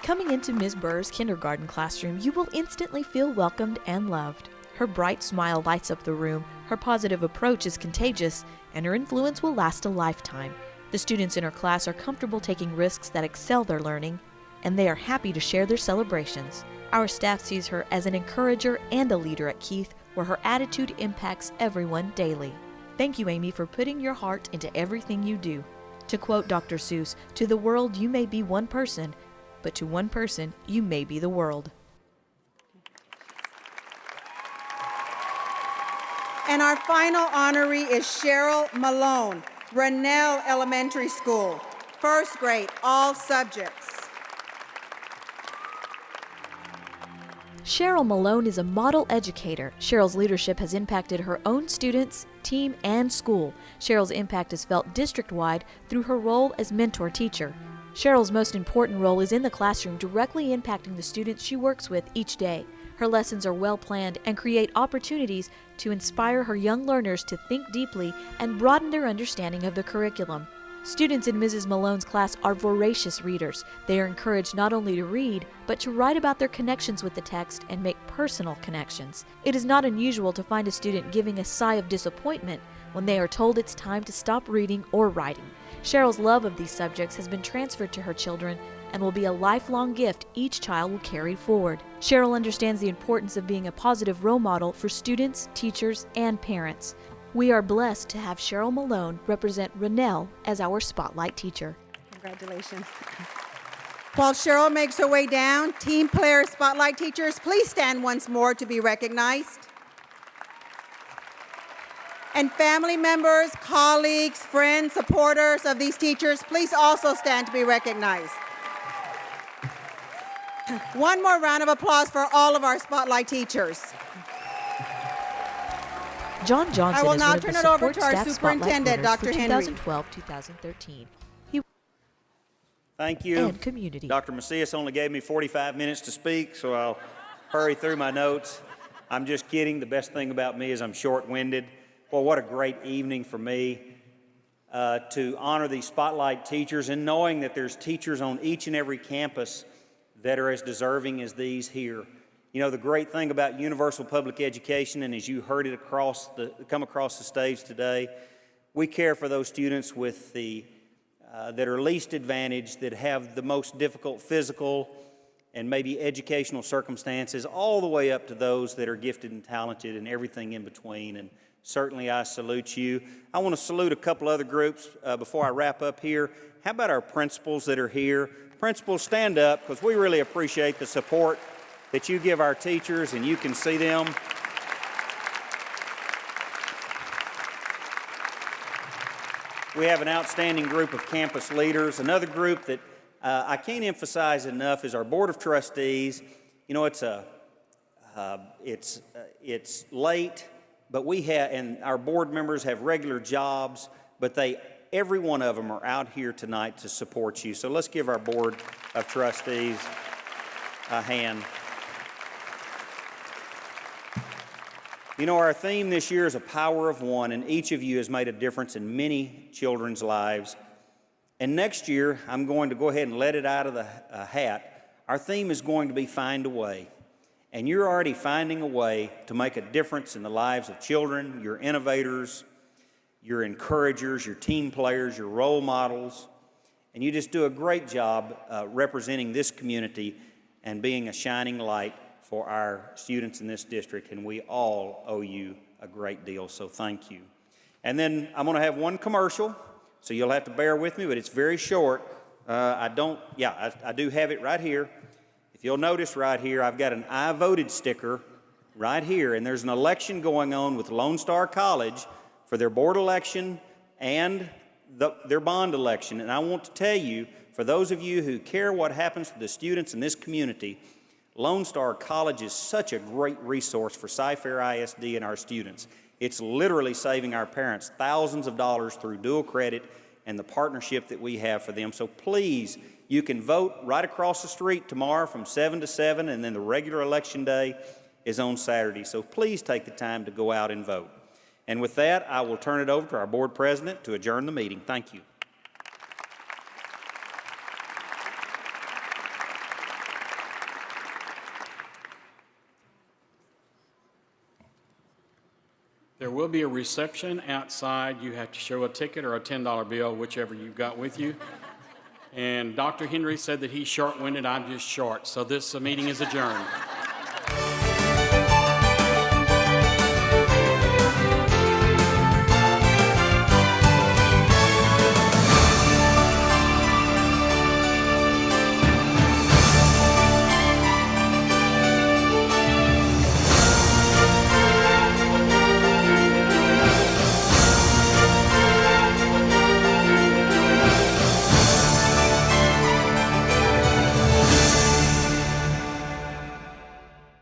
Coming into Ms. Burr's kindergarten classroom, you will instantly feel welcomed and loved. Her bright smile lights up the room, her positive approach is contagious, and her influence will last a lifetime. The students in her class are comfortable taking risks that excel their learning, and they are happy to share their celebrations. Our staff sees her as an encourager and a leader at Keith, where her attitude impacts everyone daily. Thank you, Amy, for putting your heart into everything you do. To quote Dr. Seuss, "To the world you may be one person, but to one person you may be the world." And our final honoree is Cheryl Malone, Rennell Elementary School, 1st grade, all subjects. Cheryl Malone is a model educator. Cheryl's leadership has impacted her own students, team, and school. Cheryl's impact is felt district-wide through her role as mentor teacher. Cheryl's most important role is in the classroom, directly impacting the students she works with each day. Her lessons are well planned and create opportunities to inspire her young learners to think deeply and broaden their understanding of the curriculum. Students in Mrs. Malone's class are voracious readers. They are encouraged not only to read, but to write about their connections with the text and make personal connections. It is not unusual to find a student giving a sigh of disappointment when they are told it's time to stop reading or writing. Cheryl's love of these subjects has been transferred to her children and will be a lifelong gift each child will carry forward. Cheryl understands the importance of being a positive role model for students, teachers, and parents. We are blessed to have Cheryl Malone represent Rennell as our Spotlight teacher. Congratulations. While Cheryl makes her way down, team player Spotlight teachers, please stand once more to be recognized. And family members, colleagues, friends, supporters of these teachers, please also stand to be recognized. One more round of applause for all of our Spotlight teachers. John Johnson I will is now one of turn the it over support to our staff superintendent, Spotlight Dr. winners Henry. for 2012-2013. Thank you. And community. Dr. Macias only gave me 45 minutes to speak, so I'll hurry through my notes. I'm just kidding. The best thing about me is I'm short-winded. Well, what a great evening for me to honor these Spotlight teachers, and knowing that there's teachers on each and every campus that are as deserving as these here. You know, the great thing about universal public education, and as you heard it come across the stage today, we care for those students with that are least advantaged, that have the most difficult physical and maybe educational circumstances, all the way up to those that are gifted and talented and everything in between. And certainly I salute you. I want to salute a couple other groups before I wrap up here. How about our principals that are here? Principals, stand up, because we really appreciate the support that you give our teachers, and you can see them. We have an outstanding group of campus leaders. Another group that I can't emphasize enough is our Board of Trustees. You know, it's late, but and our board members have regular jobs, but every one of them are out here tonight to support you. So let's give our Board of Trustees a hand. You know, our theme this year is a power of one, and each of you has made a difference in many children's lives. And next year, I'm going to go ahead and let it out of the hat. Our theme is going to be Find a Way. And you're already finding a way to make a difference in the lives of children, your innovators, your encouragers, your team players, your role models. And you just do a great job representing this community and being a shining light for our students in this district, and we all owe you a great deal, so thank you. And then I'm going to have one commercial, so you'll have to bear with me, but it's very short. I do have it right here. If you'll notice right here, I've got an I voted sticker right here, and there's an election going on with Lone Star College for their board election and their bond election. And I want to tell you, for those of you who care what happens to the students in this community, Lone Star College is such a great resource for Cypher ISD and our students. It's literally saving our parents thousands of dollars through dual credit and the partnership that we have for them. So please, you can vote right across the street tomorrow from 7 to 7, and then the regular election day is on Saturday. So please take the time to go out and vote. And with that, I will turn it over to our board president to adjourn the meeting. Thank you. There will be a reception outside. You have to show a ticket or a $10 bill, whichever you've got with you. And Dr. Henry said that he's short-winded. I'm just short. So this meeting is adjourned.